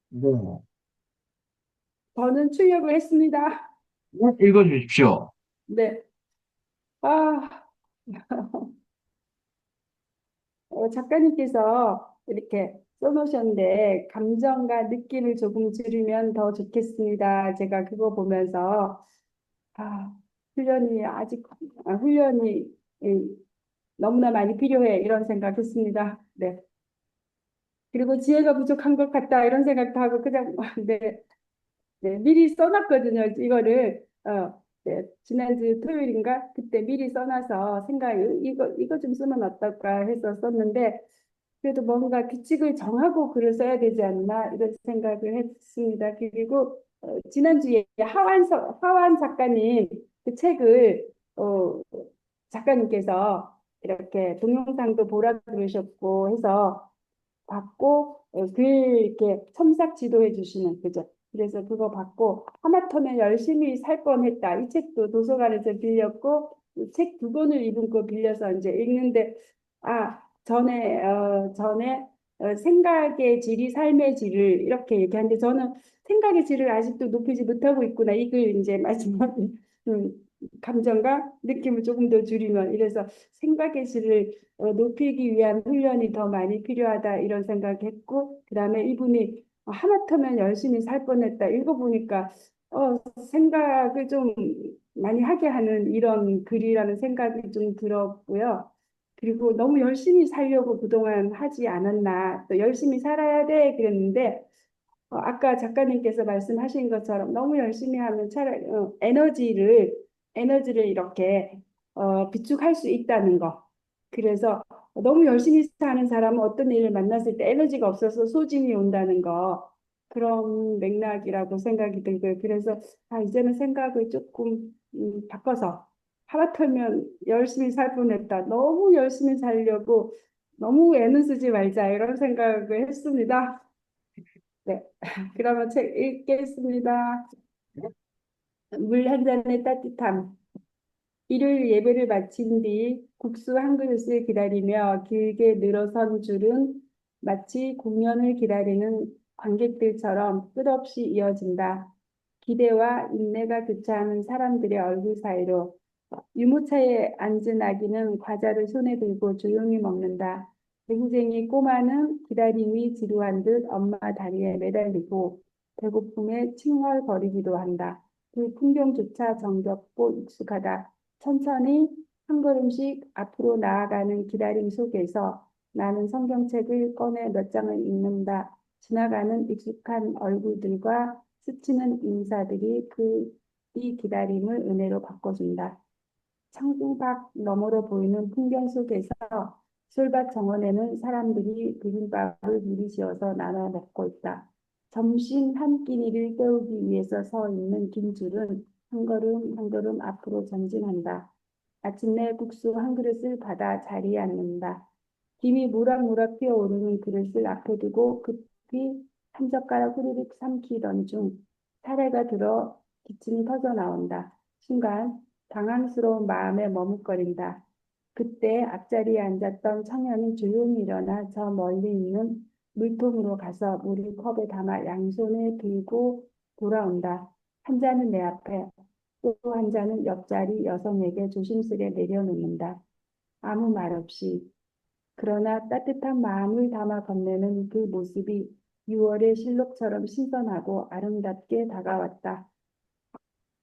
네. 저는 출력을 했습니다. 읽어주십시오. 네. 아, 작가님께서 이렇게 써놓으셨는데, 감정과 느낌을 조금 줄이면 더 좋겠습니다. 제가 그거 보면서, 아, 훈련이 아직, 훈련이 너무나 많이 필요해. 이런 생각했습니다. 네. 그리고 지혜가 부족한 것 같다. 이런 생각도 하고, 그냥, 네. 네, 미리 써놨거든요. 이거를 네, 지난주 토요일인가 그때 미리 써놔서 생각 이거 좀 쓰면 어떨까 해서 썼는데 그래도 뭔가 규칙을 정하고 글을 써야 되지 않나 이런 생각을 했습니다. 그리고 지난주에 하완 작가님 그 책을 어, 작가님께서 이렇게 동영상도 보라 그러셨고 해서 받고 글 이렇게 첨삭 지도해 주시는 그죠? 그래서 그거 받고 하마터면 열심히 살 뻔했다. 이 책도 도서관에서 빌렸고 책 두 권을 이분 거 빌려서 이제 읽는데 전에 생각의 질이 삶의 질을 이렇게 얘기하는데 저는 생각의 질을 아직도 높이지 못하고 있구나. 이 글 이제 마지막에 음, 감정과 느낌을 조금 더 줄이면 이래서 생각의 질을 높이기 위한 훈련이 더 많이 필요하다 이런 생각했고 그다음에 이분이 하마터면 열심히 살 뻔했다 읽어보니까 생각을 좀 많이 하게 하는 이런 글이라는 생각이 좀 들었고요. 그리고 너무 열심히 살려고 그동안 하지 않았나 또 열심히 살아야 돼 그랬는데 아까 작가님께서 말씀하신 것처럼 너무 열심히 하면 차라리 에너지를 이렇게 비축할 수 있다는 거. 그래서 너무 열심히 사는 사람은 어떤 일을 만났을 때 에너지가 없어서 소진이 온다는 거. 그런 맥락이라고 생각이 들고요. 그래서 이제는 생각을 조금 바꿔서 하마터면 열심히 살 뻔했다. 너무 열심히 살려고 너무 애는 쓰지 말자 이런 생각을 했습니다. 네, 그러면 책 읽겠습니다. 물 한 잔의 따뜻함. 일요일 예배를 마친 뒤 국수 한 그릇을 기다리며 길게 늘어선 줄은 마치 공연을 기다리는 관객들처럼 끝없이 이어진다. 기대와 인내가 교차하는 사람들의 얼굴 사이로 유모차에 앉은 아기는 과자를 손에 들고 조용히 먹는다. 배구쟁이 꼬마는 기다림이 지루한 듯 엄마 다리에 매달리고 배고픔에 칭얼거리기도 한다. 그 풍경조차 정겹고 익숙하다. 천천히 한 걸음씩 앞으로 나아가는 기다림 속에서 나는 성경책을 꺼내 몇 장을 읽는다. 지나가는 익숙한 얼굴들과 스치는 인사들이 이 기다림을 은혜로 바꿔준다. 창밖 너머로 보이는 풍경 속에서 솔밭 정원에는 사람들이 비빔밥을 미리 지어서 나눠 먹고 있다. 점심 한 끼니를 때우기 위해서 서 있는 긴 줄은 한 걸음 한 걸음 앞으로 전진한다. 아침내 국수 한 그릇을 받아 자리에 앉는다. 김이 모락모락 피어오르는 그릇을 앞에 두고 급히 한 젓가락 후루룩 삼키던 중 사례가 들어 기침이 터져 나온다. 순간 당황스러운 마음에 머뭇거린다. 그때 앞자리에 앉았던 청년이 조용히 일어나 저 멀리 있는 물통으로 가서 물을 컵에 담아 양손에 들고 돌아온다. 한 잔은 내 앞에, 또 한 잔은 옆자리 여성에게 조심스레 내려놓는다. 아무 말 없이. 그러나 따뜻한 마음을 담아 건네는 그 모습이 6월의 실록처럼 신선하고 아름답게 다가왔다.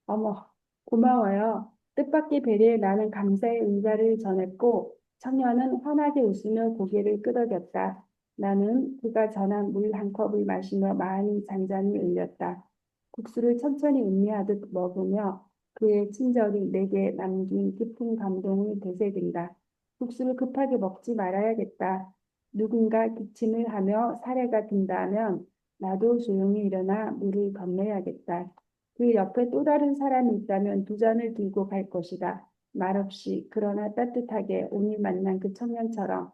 어머, 고마워요. 뜻밖의 배려에 나는 감사의 인사를 전했고, 청년은 환하게 웃으며 고개를 끄덕였다. 나는 그가 전한 물 한 컵을 마시며 마음이 잔잔히 울렸다. 국수를 천천히 음미하듯 먹으며 그의 친절이 내게 남긴 깊은 감동을 되새긴다. 국수를 급하게 먹지 말아야겠다. 누군가 기침을 하며 사례가 든다면 나도 조용히 일어나 물을 건네야겠다. 그 옆에 또 다른 사람이 있다면 두 잔을 들고 갈 것이다. 말없이 그러나 따뜻하게 오늘 만난 그 청년처럼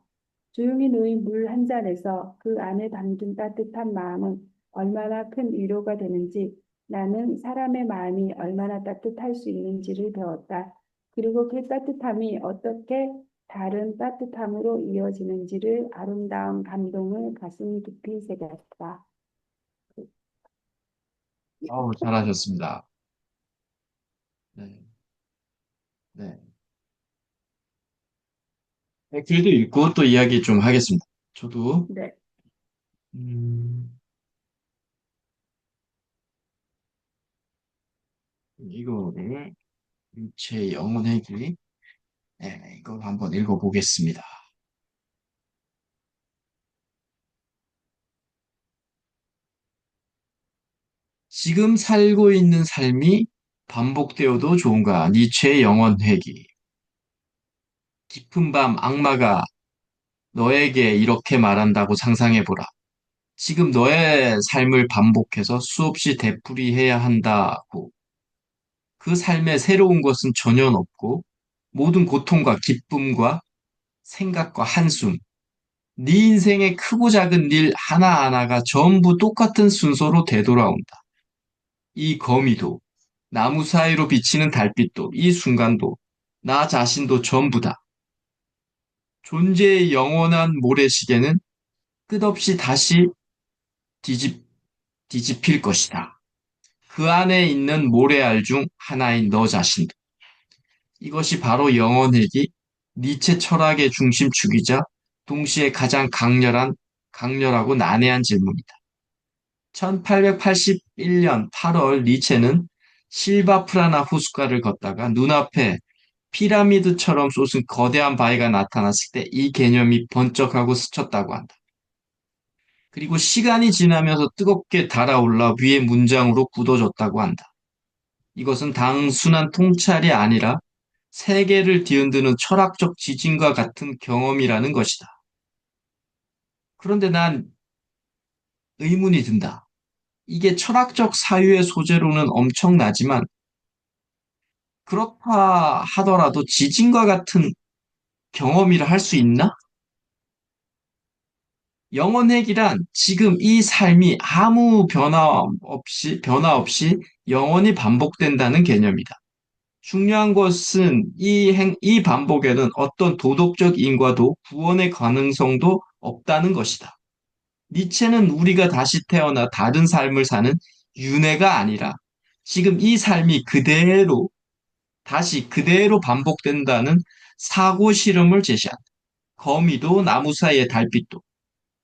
조용히 놓인 물 한 잔에서 그 안에 담긴 따뜻한 마음은 얼마나 큰 위로가 되는지 나는 사람의 마음이 얼마나 따뜻할 수 있는지를 배웠다. 그리고 그 따뜻함이 어떻게 다른 따뜻함으로 이어지는지를 아름다운 감동을 가슴 깊이 새겼다. 어우, 잘하셨습니다. 네, 네. 네, 글도 읽고 또 이야기 좀 하겠습니다. 저도, 네, 음, 이거를, 제 영혼의 길, 네, 이거 한번 읽어보겠습니다. 지금 살고 있는 삶이 반복되어도 좋은가? 니체의 영혼 회귀. 깊은 밤 악마가 너에게 이렇게 말한다고 상상해보라. 지금 너의 삶을 반복해서 수없이 되풀이해야 한다고. 그 삶에 새로운 것은 전혀 없고 모든 고통과 기쁨과 생각과 한숨, 네 인생의 크고 작은 일 하나하나가 전부 똑같은 순서로 되돌아온다. 이 거미도, 나무 사이로 비치는 달빛도, 이 순간도, 나 자신도 전부다. 존재의 영원한 모래시계는 끝없이 다시 뒤집, 뒤집힐 것이다. 그 안에 있는 모래알 중 하나인 너 자신도. 이것이 바로 영혼이기 니체 철학의 중심축이자 동시에 가장 강렬하고 난해한 질문이다. 1881년 8월 니체는 실바 프라나 호숫가를 걷다가 눈앞에 피라미드처럼 솟은 거대한 바위가 나타났을 때 이 개념이 번쩍하고 스쳤다고 한다. 그리고 시간이 지나면서 뜨겁게 달아올라 위의 문장으로 굳어졌다고 한다. 이것은 단순한 통찰이 아니라 세계를 뒤흔드는 철학적 지진과 같은 경험이라는 것이다. 그런데 난 의문이 든다. 이게 철학적 사유의 소재로는 엄청나지만 그렇다 하더라도 지진과 같은 경험이라 할 수 있나? 영원핵이란 지금 이 삶이 아무 변화 없이 영원히 반복된다는 개념이다. 중요한 것은 이 반복에는 어떤 도덕적 인과도 구원의 가능성도 없다는 것이다. 니체는 우리가 다시 태어나 다른 삶을 사는 윤회가 아니라 지금 이 삶이 다시 그대로 반복된다는 사고 실험을 제시한다. 거미도 나무 사이의 달빛도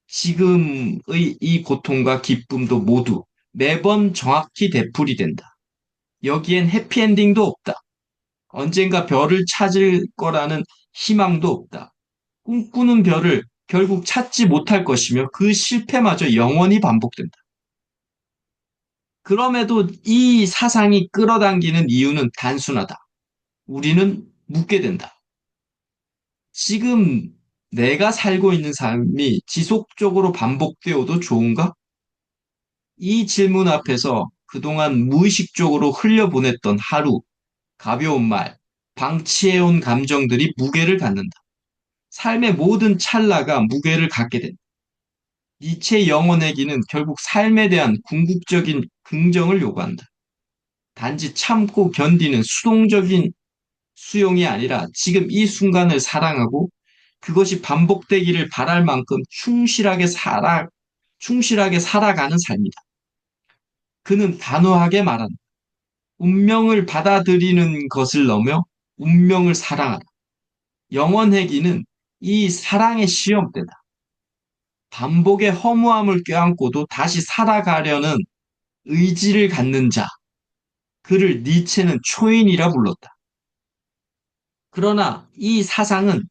지금의 이 고통과 기쁨도 모두 매번 정확히 되풀이 된다. 여기엔 해피엔딩도 없다. 언젠가 별을 찾을 거라는 희망도 없다. 꿈꾸는 별을 결국 찾지 못할 것이며 그 실패마저 영원히 반복된다. 그럼에도 이 사상이 끌어당기는 이유는 단순하다. 우리는 묻게 된다. 지금 내가 살고 있는 삶이 지속적으로 반복되어도 좋은가? 이 질문 앞에서 그동안 무의식적으로 흘려보냈던 하루, 가벼운 말, 방치해온 감정들이 무게를 갖는다. 삶의 모든 찰나가 무게를 갖게 된다. 니체의 영혼의기는 결국 삶에 대한 궁극적인 긍정을 요구한다. 단지 참고 견디는 수동적인 수용이 아니라 지금 이 순간을 사랑하고 그것이 반복되기를 바랄 만큼 충실하게 살아가는 삶이다. 그는 단호하게 말한다. 운명을 받아들이는 것을 넘어 운명을 사랑하라. 영원회기는 이 사랑의 시험대다. 반복의 허무함을 껴안고도 다시 살아가려는 의지를 갖는 자, 그를 니체는 초인이라 불렀다. 그러나 이 사상은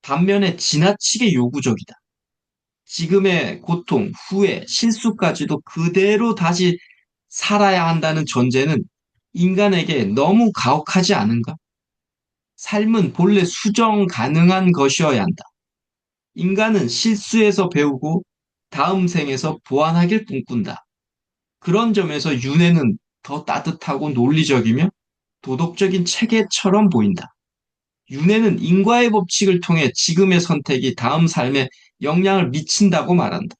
반면에 지나치게 요구적이다. 지금의 고통, 후회, 실수까지도 그대로 다시 살아야 한다는 전제는 인간에게 너무 가혹하지 않은가? 삶은 본래 수정 가능한 것이어야 한다. 인간은 실수에서 배우고 다음 생에서 보완하길 꿈꾼다. 그런 점에서 윤회는 더 따뜻하고 논리적이며 도덕적인 체계처럼 보인다. 윤회는 인과의 법칙을 통해 지금의 선택이 다음 삶에 영향을 미친다고 말한다.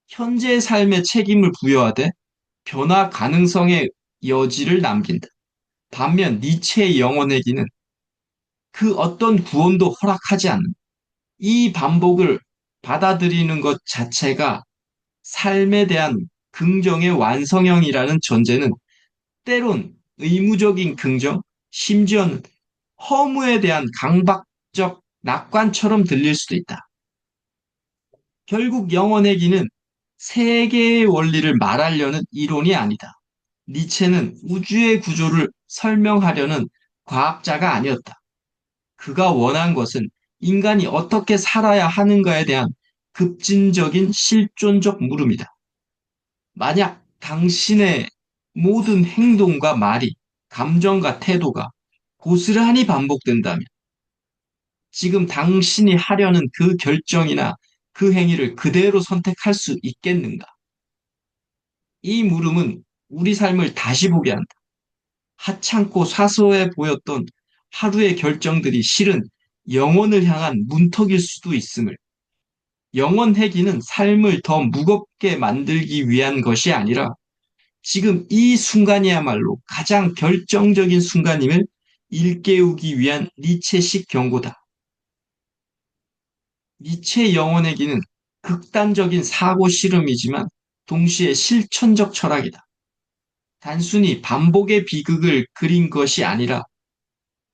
현재의 삶에 책임을 부여하되 변화 가능성의 여지를 남긴다. 반면 니체의 영혼에게는 그 어떤 구원도 허락하지 않는다. 이 반복을 받아들이는 것 자체가 삶에 대한 긍정의 완성형이라는 전제는 때론 의무적인 긍정, 심지어는 허무에 대한 강박적 낙관처럼 들릴 수도 있다. 결국 영혼의 기는 세계의 원리를 말하려는 이론이 아니다. 니체는 우주의 구조를 설명하려는 과학자가 아니었다. 그가 원한 것은 인간이 어떻게 살아야 하는가에 대한 급진적인 실존적 물음이다. 만약 당신의 모든 행동과 말이, 감정과 태도가 고스란히 반복된다면 지금 당신이 하려는 그 결정이나 그 행위를 그대로 선택할 수 있겠는가? 이 물음은 우리 삶을 다시 보게 한다. 하찮고 사소해 보였던 하루의 결정들이 실은 영혼을 향한 문턱일 수도 있음을, 영혼 회귀는 삶을 더 무겁게 만들기 위한 것이 아니라 지금 이 순간이야말로 가장 결정적인 순간임을 일깨우기 위한 니체식 경고다. 니체의 영혼회귀는 극단적인 사고 실험이지만 동시에 실천적 철학이다. 단순히 반복의 비극을 그린 것이 아니라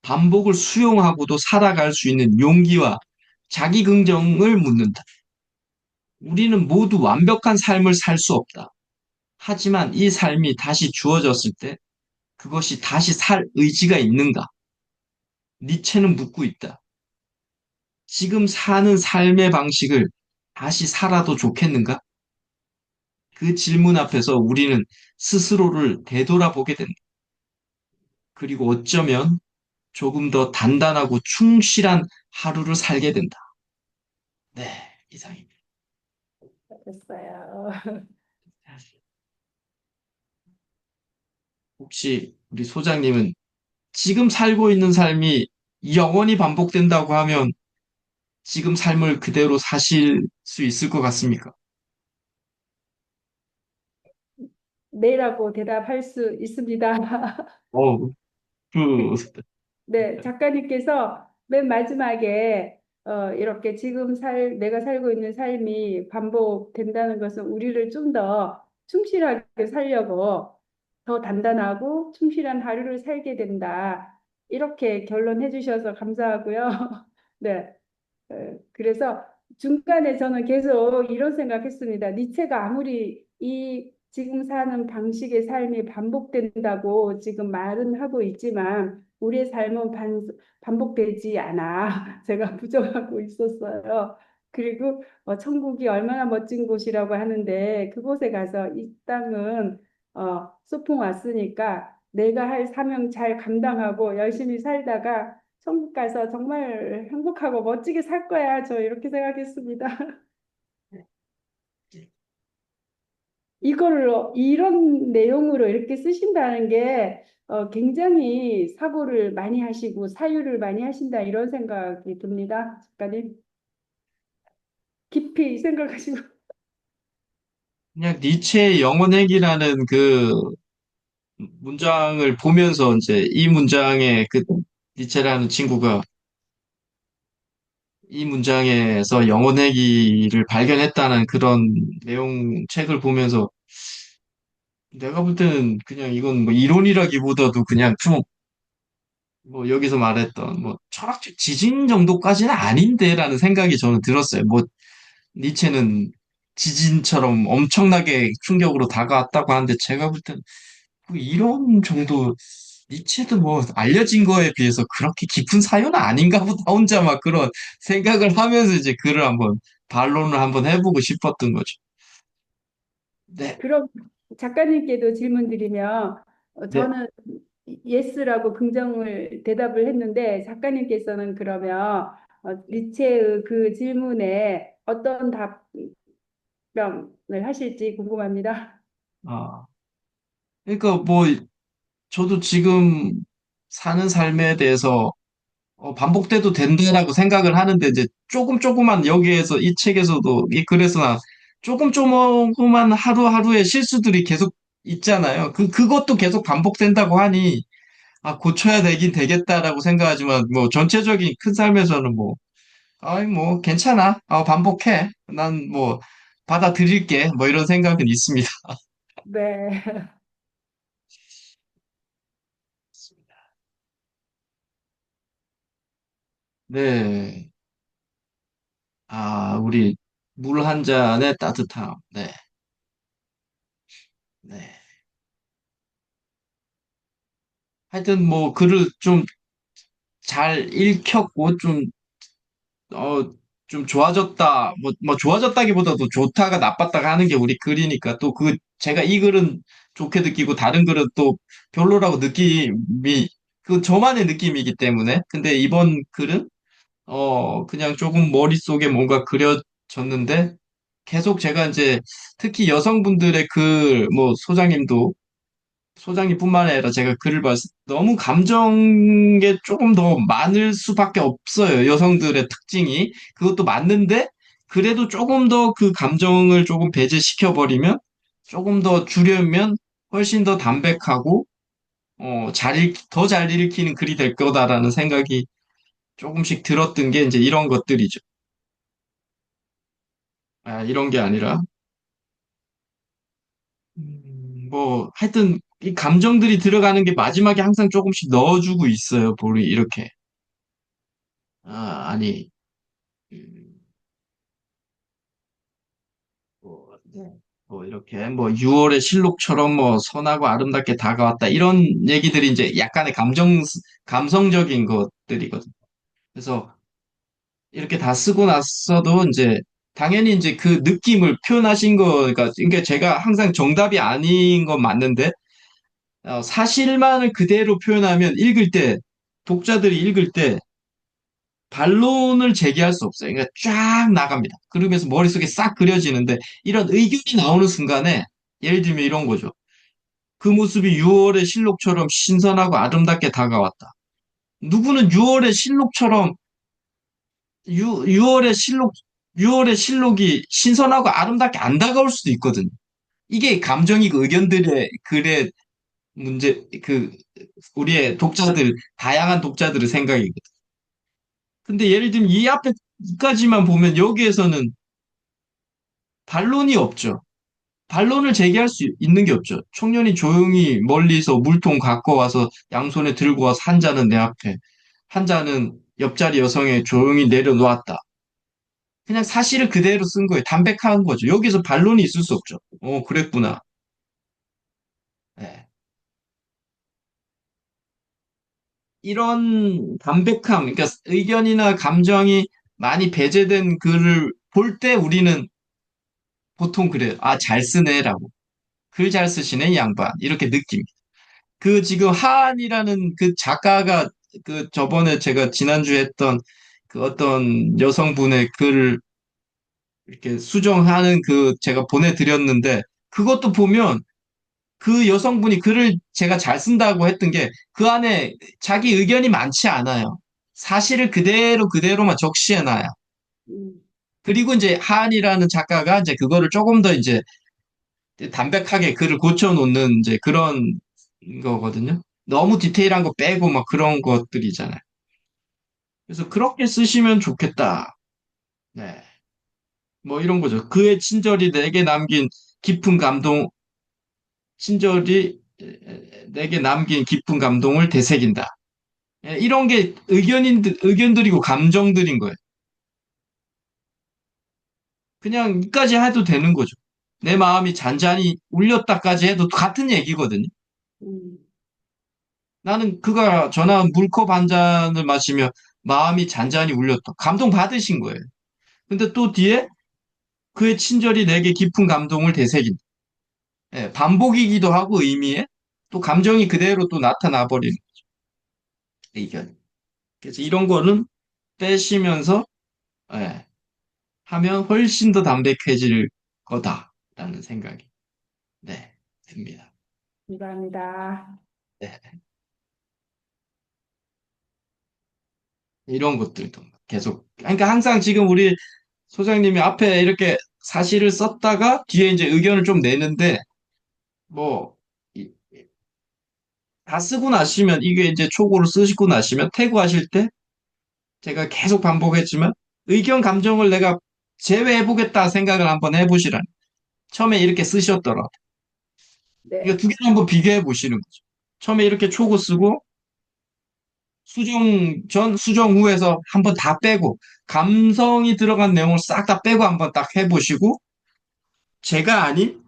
반복을 수용하고도 살아갈 수 있는 용기와 자기 긍정을 묻는다. 우리는 모두 완벽한 삶을 살 수 없다. 하지만 이 삶이 다시 주어졌을 때 그것이 다시 살 의지가 있는가? 니체는 묻고 있다. 지금 사는 삶의 방식을 다시 살아도 좋겠는가? 그 질문 앞에서 우리는 스스로를 되돌아보게 된다. 그리고 어쩌면 조금 더 단단하고 충실한 하루를 살게 된다. 네, 이상입니다. 됐어요. 혹시 우리 소장님은 지금 살고 있는 삶이 영원히 반복된다고 하면 지금 삶을 그대로 사실 수 있을 것 같습니까? 네라고 대답할 수 있습니다. 어, 그, 네, 작가님께서 맨 마지막에 이렇게 내가 살고 있는 삶이 반복된다는 것은 우리를 좀 더 충실하게 살려고 더 단단하고 충실한 하루를 살게 된다. 이렇게 결론해 주셔서 감사하고요. 네. 그래서 중간에 저는 계속 이런 생각했습니다. 니체가 아무리 이 지금 사는 방식의 삶이 반복된다고 지금 말은 하고 있지만 우리의 삶은 반복되지 않아. 제가 부정하고 있었어요. 그리고 천국이 얼마나 멋진 곳이라고 하는데 그곳에 가서 이 땅은 소풍 왔으니까 내가 할 사명 잘 감당하고 열심히 살다가 천국 가서 정말 행복하고 멋지게 살 거야. 저 이렇게 생각했습니다. 이걸로, 이런 내용으로 이렇게 쓰신다는 게 굉장히 사고를 많이 하시고 사유를 많이 하신다. 이런 생각이 듭니다. 작가님. 깊이 생각하시고. 그냥 니체의 영혼행이라는 그 문장을 보면서 이제 이 문장에 그 니체라는 친구가 이 문장에서 영혼행위를 발견했다는 그런 내용 책을 보면서 내가 볼 때는 그냥 이건 뭐 이론이라기보다도 그냥 좀 뭐 여기서 말했던 뭐 철학적 지진 정도까지는 아닌데라는 생각이 저는 들었어요. 뭐 니체는 지진처럼 엄청나게 충격으로 다가왔다고 하는데 제가 볼 때는 뭐 이런 정도 니체도 뭐 알려진 거에 비해서 그렇게 깊은 사유는 아닌가 보다 혼자 막 그런 생각을 하면서 이제 글을 한번 반론을 한번 해보고 싶었던 거죠. 네, 그럼 작가님께도 질문 드리면 네. 저는 예스라고 긍정을 대답을 했는데 작가님께서는 그러면 니체의 그 질문에 어떤 답변을 하실지 궁금합니다. 아, 그러니까 뭐 저도 지금 사는 삶에 대해서 반복돼도 된다라고 생각을 하는데 이제 조금 조금만 여기에서 이 책에서도 이 글에서나 조금 조금만 하루하루의 실수들이 계속 있잖아요. 그것도 계속 반복된다고 하니 아 고쳐야 되긴 되겠다라고 생각하지만 뭐 전체적인 큰 삶에서는 뭐 아이 뭐 괜찮아. 반복해. 난 뭐 받아들일게. 뭐 이런 생각은 있습니다. 네. 네. 아, 우리 물 한 잔의 따뜻함. 네. 네. 하여튼 뭐 글을 좀 잘 읽혔고 어, 좀 좋아졌다. 뭐 좋아졌다기보다도 좋다가 나빴다가 하는 게 우리 글이니까 또 제가 이 글은 좋게 느끼고 다른 글은 또 별로라고 느낌이 그 저만의 느낌이기 때문에. 근데 이번 글은 그냥 조금 머릿속에 뭔가 그려졌는데 계속 제가 이제 특히 여성분들의 글, 뭐 소장님뿐만 아니라 제가 글을 봤을 때 너무 감정에 조금 더 많을 수밖에 없어요. 여성들의 특징이. 그것도 맞는데, 그래도 조금 더 그 감정을 조금 배제시켜버리면, 조금 더 줄이면 훨씬 더 담백하고, 더 잘 읽히는 글이 될 거다라는 생각이 조금씩 들었던 게 이제 이런 것들이죠. 아, 이런 게 아니라, 뭐, 하여튼, 이 감정들이 들어가는 게 마지막에 항상 조금씩 넣어주고 있어요, 볼이 이렇게. 아니, 음, 네. 뭐, 이렇게, 뭐, 6월의 실록처럼 뭐, 선하고 아름답게 다가왔다. 이런 얘기들이 이제 약간의 감성적인 것들이거든요. 그래서 이렇게 다 쓰고 났어도 이제, 당연히 이제 그 느낌을 표현하신 거가, 그러니까 제가 항상 정답이 아닌 건 맞는데, 사실만을 그대로 표현하면 독자들이 읽을 때, 반론을 제기할 수 없어요. 그러니까 쫙 나갑니다. 그러면서 머릿속에 싹 그려지는데 이런 의견이 나오는 순간에 예를 들면 이런 거죠. 그 모습이 6월의 실록처럼 신선하고 아름답게 다가왔다. 누구는 6월의 실록처럼 6월의 실록, 6월의 실록이 신선하고 아름답게 안 다가올 수도 있거든. 이게 감정이고 의견들의 글의 문제, 우리의 독자들, 다양한 독자들의 생각이거든. 근데 예를 들면 이 앞에까지만 보면 여기에서는 반론이 없죠. 반론을 제기할 수 있는 게 없죠. 청년이 조용히 멀리서 물통 갖고 와서 양손에 들고 와서 한 잔은 내 앞에, 한 잔은 옆자리 여성에 조용히 내려놓았다. 그냥 사실을 그대로 쓴 거예요. 담백한 거죠. 여기서 반론이 있을 수 없죠. 그랬구나. 네. 이런 담백함, 그러니까 의견이나 감정이 많이 배제된 글을 볼 때 우리는 보통 그래요. 아, 잘 쓰네라고. 글 잘 쓰시네, 이 양반. 이렇게 느낍니다. 그 지금 하한이라는 그 작가가 그 저번에 제가 지난주에 했던 그 어떤 여성분의 글을 이렇게 수정하는 그 제가 보내드렸는데 그것도 보면 그 여성분이 글을 제가 잘 쓴다고 했던 게 그 안에 자기 의견이 많지 않아요. 사실을 그대로 그대로만 적시해놔요. 음, 그리고 이제 하한이라는 작가가 이제 그거를 조금 더 이제 담백하게 글을 고쳐놓는 이제 그런 거거든요. 너무 디테일한 거 빼고 막 그런 것들이잖아요. 그래서 그렇게 쓰시면 좋겠다. 네. 뭐 이런 거죠. 그의 친절이 내게 남긴 깊은 감동, 친절이 내게 남긴 깊은 감동을 되새긴다. 예, 이런 게 의견들이고 감정들인 거예요. 그냥 이까지 해도 되는 거죠. 내 마음이 잔잔히 울렸다까지 해도 같은 얘기거든요. 음, 나는 그가 전화한 물컵 한 잔을 마시며 마음이 잔잔히 울렸다. 감동 받으신 거예요. 근데 또 뒤에 그의 친절이 내게 깊은 감동을 되새긴다. 예, 반복이기도 하고 의미에 또 감정이 그대로 또 나타나 버리는 의견. 그래서 이런 거는 빼시면서 예, 하면 훨씬 더 담백해질 거다라는 생각이 네, 듭니다. 감사합니다. 네, 이런 것들도 계속 그러니까 항상 지금 우리 소장님이 앞에 이렇게 사실을 썼다가 뒤에 이제 의견을 좀 내는데 뭐 다 쓰고 나시면 이게 이제 초고를 쓰시고 나시면 퇴고하실 때 제가 계속 반복했지만 의견 감정을 내가 제외해보겠다 생각을 한번 해보시라는 처음에 이렇게 쓰셨더라도 이거 네, 두 개를 한번 비교해 보시는 거죠. 처음에 이렇게 초고 쓰고 수정 전, 수정 후에서 한번 다 빼고 감성이 들어간 내용을 싹 다 빼고 한번 딱 해보시고 제가 아닌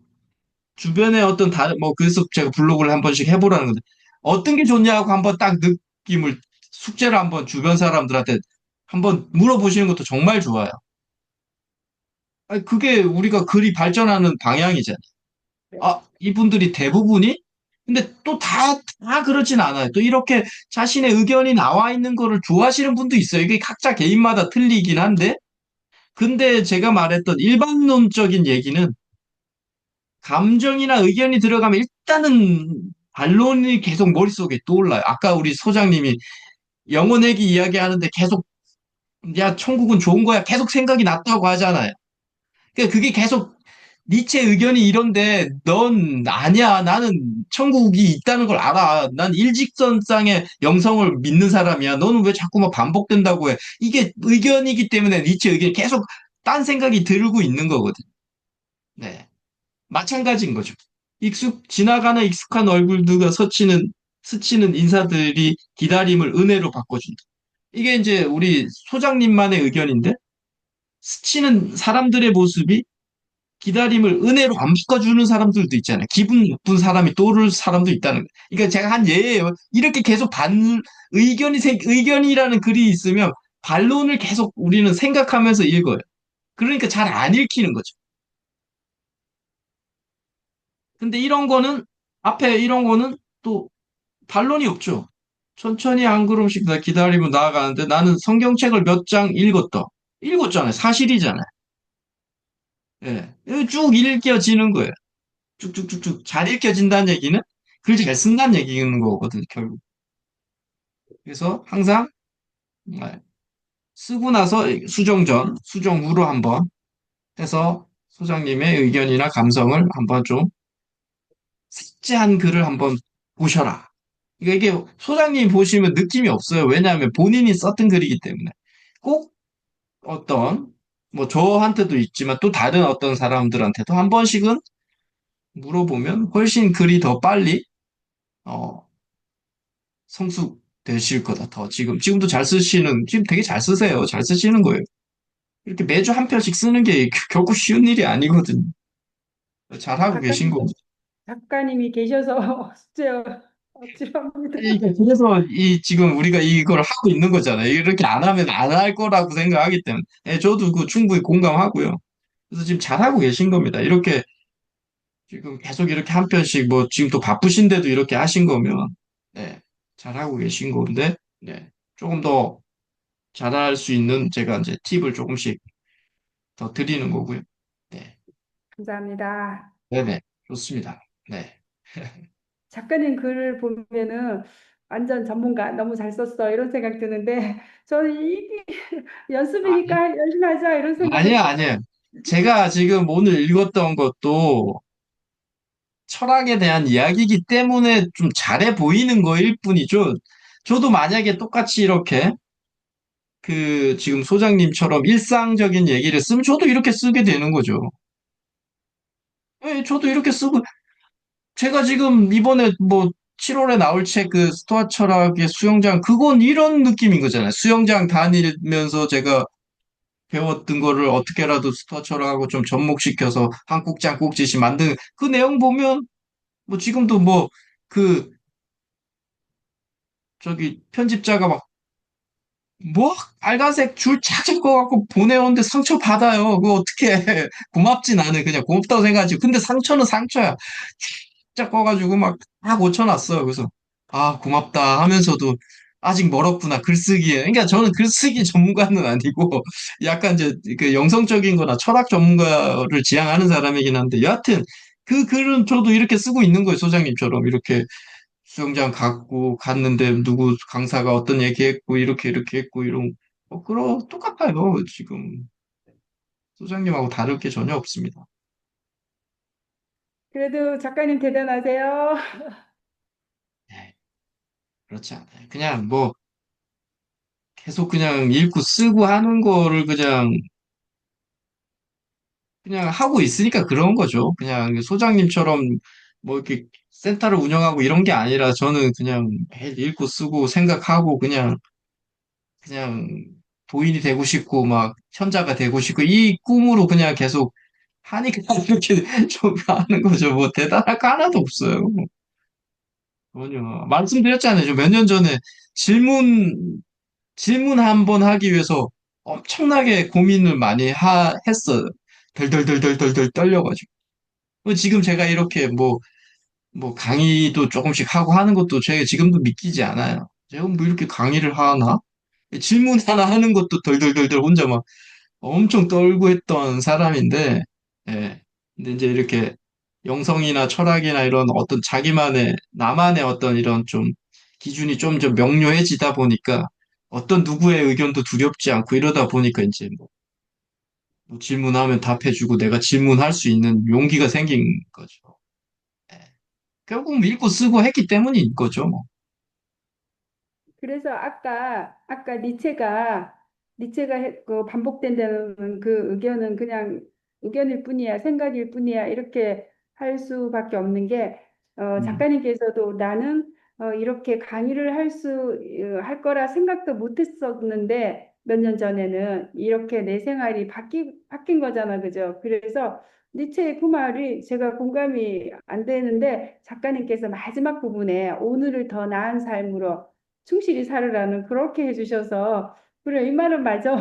주변에 어떤 다른 뭐 그래서 제가 블로그를 한 번씩 해보라는 건데 어떤 게 좋냐고 한번 딱 느낌을 숙제를 한번 주변 사람들한테 한번 물어보시는 것도 정말 좋아요. 아니, 그게 우리가 글이 발전하는 방향이잖아요. 네, 아, 이분들이 대부분이 근데 또 다 그렇진 않아요. 또 이렇게 자신의 의견이 나와 있는 거를 좋아하시는 분도 있어요. 이게 각자 개인마다 틀리긴 한데 근데 제가 말했던 일반론적인 얘기는 감정이나 의견이 들어가면 일단은 반론이 계속 머릿속에 떠올라요. 아까 우리 소장님이 영혼내기 이야기하는데 계속 야 천국은 좋은 거야 계속 생각이 났다고 하잖아요. 그러니까 그게 계속 니체 의견이 이런데 넌 아니야. 나는 천국이 있다는 걸 알아. 난 일직선상의 영성을 믿는 사람이야. 너는 왜 자꾸 막 반복된다고 해. 이게 의견이기 때문에 니체 의견이 계속 딴 생각이 들고 있는 거거든. 네. 마찬가지인 거죠. 지나가는 익숙한 얼굴들과 스치는 인사들이 기다림을 은혜로 바꿔준다. 이게 이제 우리 소장님만의 의견인데, 스치는 사람들의 모습이 기다림을 은혜로 안 바꿔주는 사람들도 있잖아요. 기분 나쁜 사람이 떠오를 사람도 있다는 거예요. 그러니까 제가 한 예예요. 이렇게 계속 의견이라는 글이 있으면 반론을 계속 우리는 생각하면서 읽어요. 그러니까 잘 안 읽히는 거죠. 근데 앞에 이런 거는 또 반론이 없죠. 천천히 한 걸음씩 다 기다리고 나아가는데 나는 성경책을 몇 장 읽었다. 읽었잖아요. 사실이잖아요. 예. 쭉 읽혀지는 거예요. 쭉쭉쭉쭉 잘 읽혀진다는 얘기는 글 잘 쓴다는 얘기인 거거든, 결국. 그래서 항상 네, 쓰고 나서 수정 전, 수정 후로 한번 해서 소장님의 의견이나 감성을 한번 좀 삭제한 글을 한번 보셔라. 이게 소장님 보시면 느낌이 없어요. 왜냐하면 본인이 썼던 글이기 때문에. 꼭 어떤, 뭐 저한테도 있지만 또 다른 어떤 사람들한테도 한 번씩은 물어보면 훨씬 글이 더 빨리, 어, 성숙되실 거다. 더 지금도 잘 쓰시는, 지금 되게 잘 쓰세요. 잘 쓰시는 거예요. 이렇게 매주 한 편씩 쓰는 게 결코 쉬운 일이 아니거든요. 잘하고 계신 작가님, 거죠. 작가님이 계셔서 억지로 합니다. 그래서 지금 우리가 이걸 하고 있는 거잖아요. 이렇게 안 하면 안 할 거라고 생각하기 때문에. 저도 그 충분히 공감하고요. 그래서 지금 잘하고 계신 겁니다. 이렇게 지금 계속 이렇게 한 편씩 뭐 지금 또 바쁘신데도 이렇게 하신 거면, 네, 잘하고 계신 건데, 네, 조금 더 잘할 수 있는 제가 이제 팁을 조금씩 더 드리는 거고요. 네, 감사합니다. 네네, 좋습니다. 네. 작가님 글을 보면은 완전 전문가, 너무 잘 썼어 이런 생각 드는데 저는 이게 아니, 연습이니까 열심히 하자 이런 생각을 아니야, 아니야. 제가 지금 오늘 읽었던 것도 철학에 대한 이야기이기 때문에 좀 잘해 보이는 거일 뿐이죠. 저도 만약에 똑같이 이렇게 지금 소장님처럼 일상적인 얘기를 쓰면 저도 이렇게 쓰게 되는 거죠. 저도 이렇게 쓰고, 제가 지금 이번에 뭐 7월에 나올 책 그 스토아 철학의 수영장, 그건 이런 느낌인 거잖아요. 수영장 다니면서 제가 배웠던 거를 어떻게라도 스토아 철학하고 좀 접목시켜서 한 꼭지 한 꼭지씩 만든 그 내용 보면 뭐 지금도 뭐 그 저기 편집자가 막 뭐 빨간색 줄 착 잡고갖고 보내오는데 상처 받아요. 그거 어떻게 고맙진 않은 그냥 고맙다고 생각하지. 근데 상처는 상처야. 쫙 꺼가지고 막 다 고쳐놨어요. 그래서 아 고맙다 하면서도 아직 멀었구나 글쓰기에. 그러니까 저는 글쓰기 전문가는 아니고 약간 이제 그 영성적인 거나 철학 전문가를 지향하는 사람이긴 한데 여하튼 그 글은 저도 이렇게 쓰고 있는 거예요. 소장님처럼 이렇게 수영장 갔는데 누구 강사가 어떤 얘기했고 이렇게 했고 이런 그럼 똑같아요. 지금 소장님하고 다를 게 전혀 없습니다. 그래도 작가님 대단하세요. 네, 그렇지 않아요. 그냥 뭐 계속 그냥 읽고 쓰고 하는 거를 그냥 하고 있으니까 그런 거죠. 그냥 소장님처럼 뭐 이렇게 센터를 운영하고 이런 게 아니라 저는 그냥 매일 읽고 쓰고 생각하고 그냥 도인이 되고 싶고 막 현자가 되고 싶고 이 꿈으로 그냥 계속 하니까 이렇게 좀 하는 거죠. 뭐 대단할 거 하나도 없어요. 전혀. 말씀드렸잖아요. 몇 년 전에 질문 한 번 하기 위해서 엄청나게 고민을 많이 했어요. 덜덜덜덜덜덜 떨려가지고. 지금 제가 이렇게 뭐 강의도 조금씩 하고 하는 것도 제가 지금도 믿기지 않아요. 제가 뭐 이렇게 강의를 하나? 질문 하나 하는 것도 덜덜덜덜 혼자 막 엄청 떨고 했던 사람인데, 예. 근데 이제 이렇게 영성이나 철학이나 이런 어떤 나만의 어떤 이런 좀 기준이 좀 명료해지다 보니까 어떤 누구의 의견도 두렵지 않고 이러다 보니까 이제 뭐 질문하면 답해주고 내가 질문할 수 있는 용기가 생긴 거죠. 예. 결국 뭐 읽고 쓰고 했기 때문인 거죠, 뭐. 그래서 아까 니체가 그 반복된다는 그 의견은 그냥 의견일 뿐이야, 생각일 뿐이야 이렇게 할 수밖에 없는 게 음, 작가님께서도 나는 이렇게 강의를 할 거라 생각도 못했었는데 몇 년 전에는 이렇게 내 생활이 바뀐 거잖아, 그죠? 그래서 니체의 그 말이 제가 공감이 안 되는데 작가님께서 마지막 부분에 오늘을 더 나은 삶으로 충실히 살으라는 그렇게 해주셔서 그래 이 말은 맞아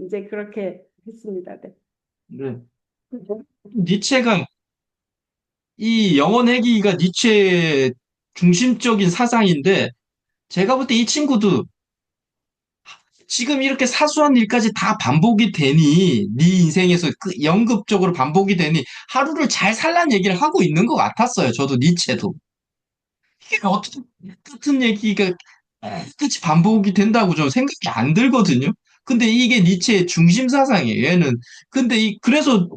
이제 그렇게 했습니다. 네. 네. 니체가 이 영원 회귀가 니체의 중심적인 사상인데 제가 볼 때 이 친구도 지금 이렇게 사소한 일까지 다 반복이 되니 네 인생에서 연급적으로 반복이 되니 하루를 잘 살란 얘기를 하고 있는 것 같았어요. 저도 니체도. 이게 어떻게 같은 얘기가 끝이 반복이 된다고 저는 생각이 안 들거든요. 근데 이게 니체의 중심 사상이에요. 얘는 근데 그래서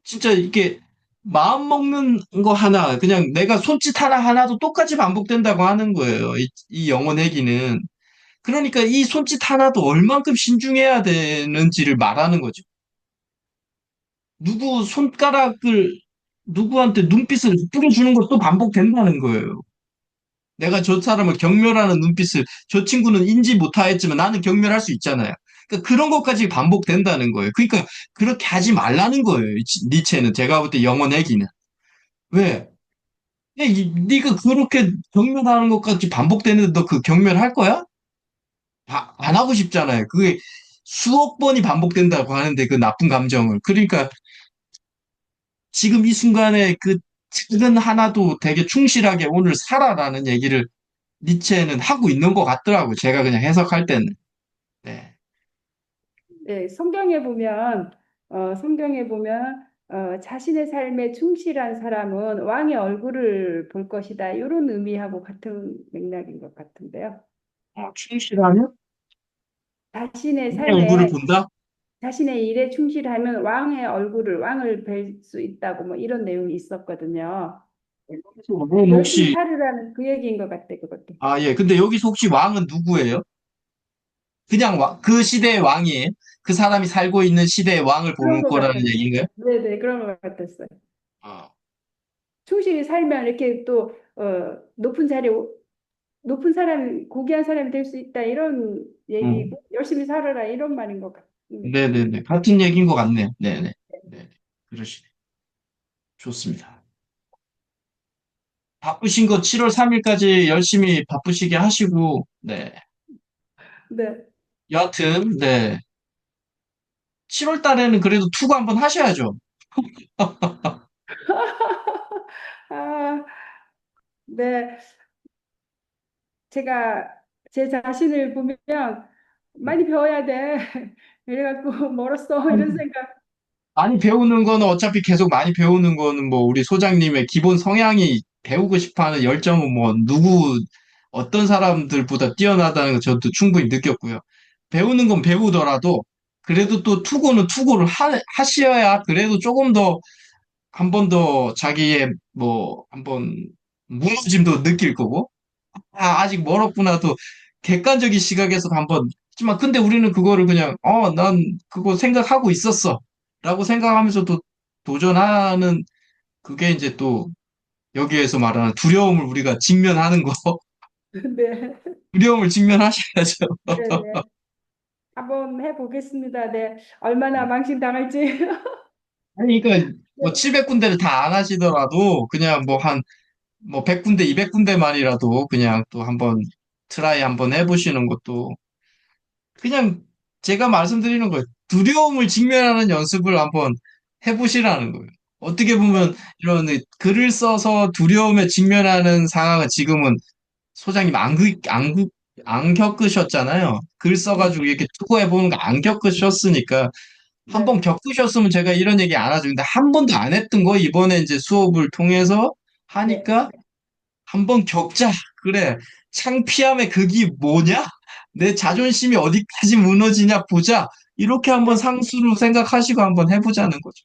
진짜 이게 마음 먹는 거 하나, 그냥 내가 손짓 하나도 똑같이 반복된다고 하는 거예요. 이 영혼 회귀는. 그러니까 이 손짓 하나도 얼만큼 신중해야 되는지를 말하는 거죠. 누구 손가락을, 누구한테 눈빛을 나쁘게 주는 것도 반복된다는 거예요. 내가 저 사람을 경멸하는 눈빛을 저 친구는 인지 못하였지만 나는 경멸할 수 있잖아요. 그러니까 그런 것까지 반복된다는 거예요. 그러니까 그렇게 하지 말라는 거예요. 니체는. 제가 볼 때 영혼 회귀는. 왜? 네가 그렇게 경멸하는 것까지 반복되는데 너 그 경멸할 거야? 안 하고 싶잖아요. 그게 수억 번이 반복된다고 하는데 그 나쁜 감정을. 그러니까 지금 이 순간에 그 작은 하나도 되게 충실하게 오늘 살아라는 얘기를 니체는 하고 있는 것 같더라고요. 제가 그냥 해석할 때는. 네. 네, 성경에 보면 자신의 삶에 충실한 사람은 왕의 얼굴을 볼 것이다. 이런 의미하고 같은 맥락인 것 같은데요. 충실하면 자신의 내 얼굴을 삶에 본다? 자신의 일에 충실하면 왕을 뵐 수 있다고 뭐 이런 내용이 있었거든요. 열심히 혹시, 살으라는 그 얘기인 것 같아, 그것도. 아, 예. 근데 여기서 혹시 왕은 누구예요? 그냥 그 시대의 왕이에요? 그 사람이 살고 있는 시대의 왕을 그런 보는 것 거라는 같았어요. 얘기인가요? 네네, 그런 것 같았어요. 아, 충실히 살면 이렇게 또 높은 사람, 고귀한 사람이 될 수 있다 이런 음. 얘기고 열심히 살아라 이런 말인 것 같은 느낌이. 네네네. 같은 얘기인 것 같네요. 네네. 네. 그러시네. 좋습니다. 바쁘신 거 7월 3일까지 열심히 바쁘시게 하시고, 네. 네. 여하튼, 네. 7월 달에는 그래도 투구 한번 하셔야죠. 아, 네. 제가 제 자신을 보면 많이 배워야 돼. 이래갖고 멀었어 이런 생각. 많이 배우는 거는 어차피 계속 많이 배우는 거는 뭐 우리 소장님의 기본 성향이 배우고 싶어 하는 열정은 뭐 어떤 사람들보다 뛰어나다는 거 저도 충분히 느꼈고요. 배우는 건 배우더라도 그래도 또 투고는 투고를 하셔야 그래도 조금 더 한 번 더 자기의 뭐 한번 무너짐도 느낄 거고 아직 멀었구나 또 객관적인 시각에서 한번 하지만 근데 우리는 그거를 그냥 난 그거 생각하고 있었어 라고 생각하면서 또 도전하는 그게 이제 또 여기에서 말하는 두려움을 우리가 직면하는 거 네. 두려움을 직면하셔야죠. 네, 네. 한번 해보겠습니다. 네. 얼마나 망신당할지. 아니 그러니까 뭐 네. 700군데를 다 안 하시더라도 그냥 뭐 한 뭐 100군데 200군데만이라도 그냥 또 한번 트라이 한번 해보시는 것도 그냥 제가 말씀드리는 거예요. 두려움을 직면하는 연습을 한번 해보시라는 거예요. 어떻게 보면 이런 글을 써서 두려움에 직면하는 상황은 지금은 소장님 안 겪으셨잖아요. 글 네. 써가지고 이렇게 투고해보는 거 안 겪으셨으니까 네. 한번 겪으셨으면 제가 이런 얘기 안 하죠. 근데 한 번도 안 했던 거 이번에 이제 수업을 통해서 네. 하니까 한번 겪자. 그래. 창피함의 극이 뭐냐? 내 자존심이 어디까지 무너지냐 보자. 이렇게 한번 네. 상수로 생각하시고 한번 해보자는 거죠.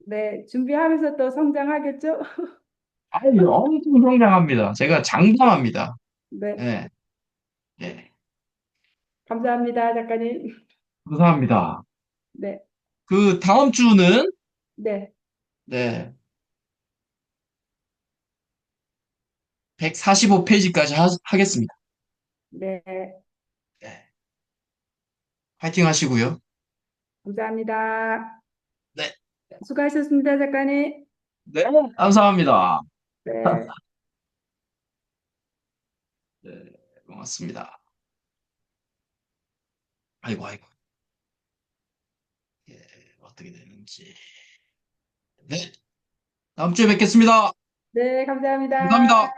네. 준비하면서 또 성장하겠죠? 아유, 엄청 성장합니다. 제가 장담합니다. 네. 네, 네. 감사합니다, 작가님. 감사합니다. 네. 그 다음 주는, 네. 네, 145페이지까지 하겠습니다. 네. 네. 파이팅 하시고요. 감사합니다. 네, 수고하셨습니다, 작가님. 네, 감사합니다. 네. 네, 고맙습니다. 아이고, 아이고. 예, 어떻게 되는지. 네, 다음 주에 뵙겠습니다. 네, 감사합니다. 감사합니다.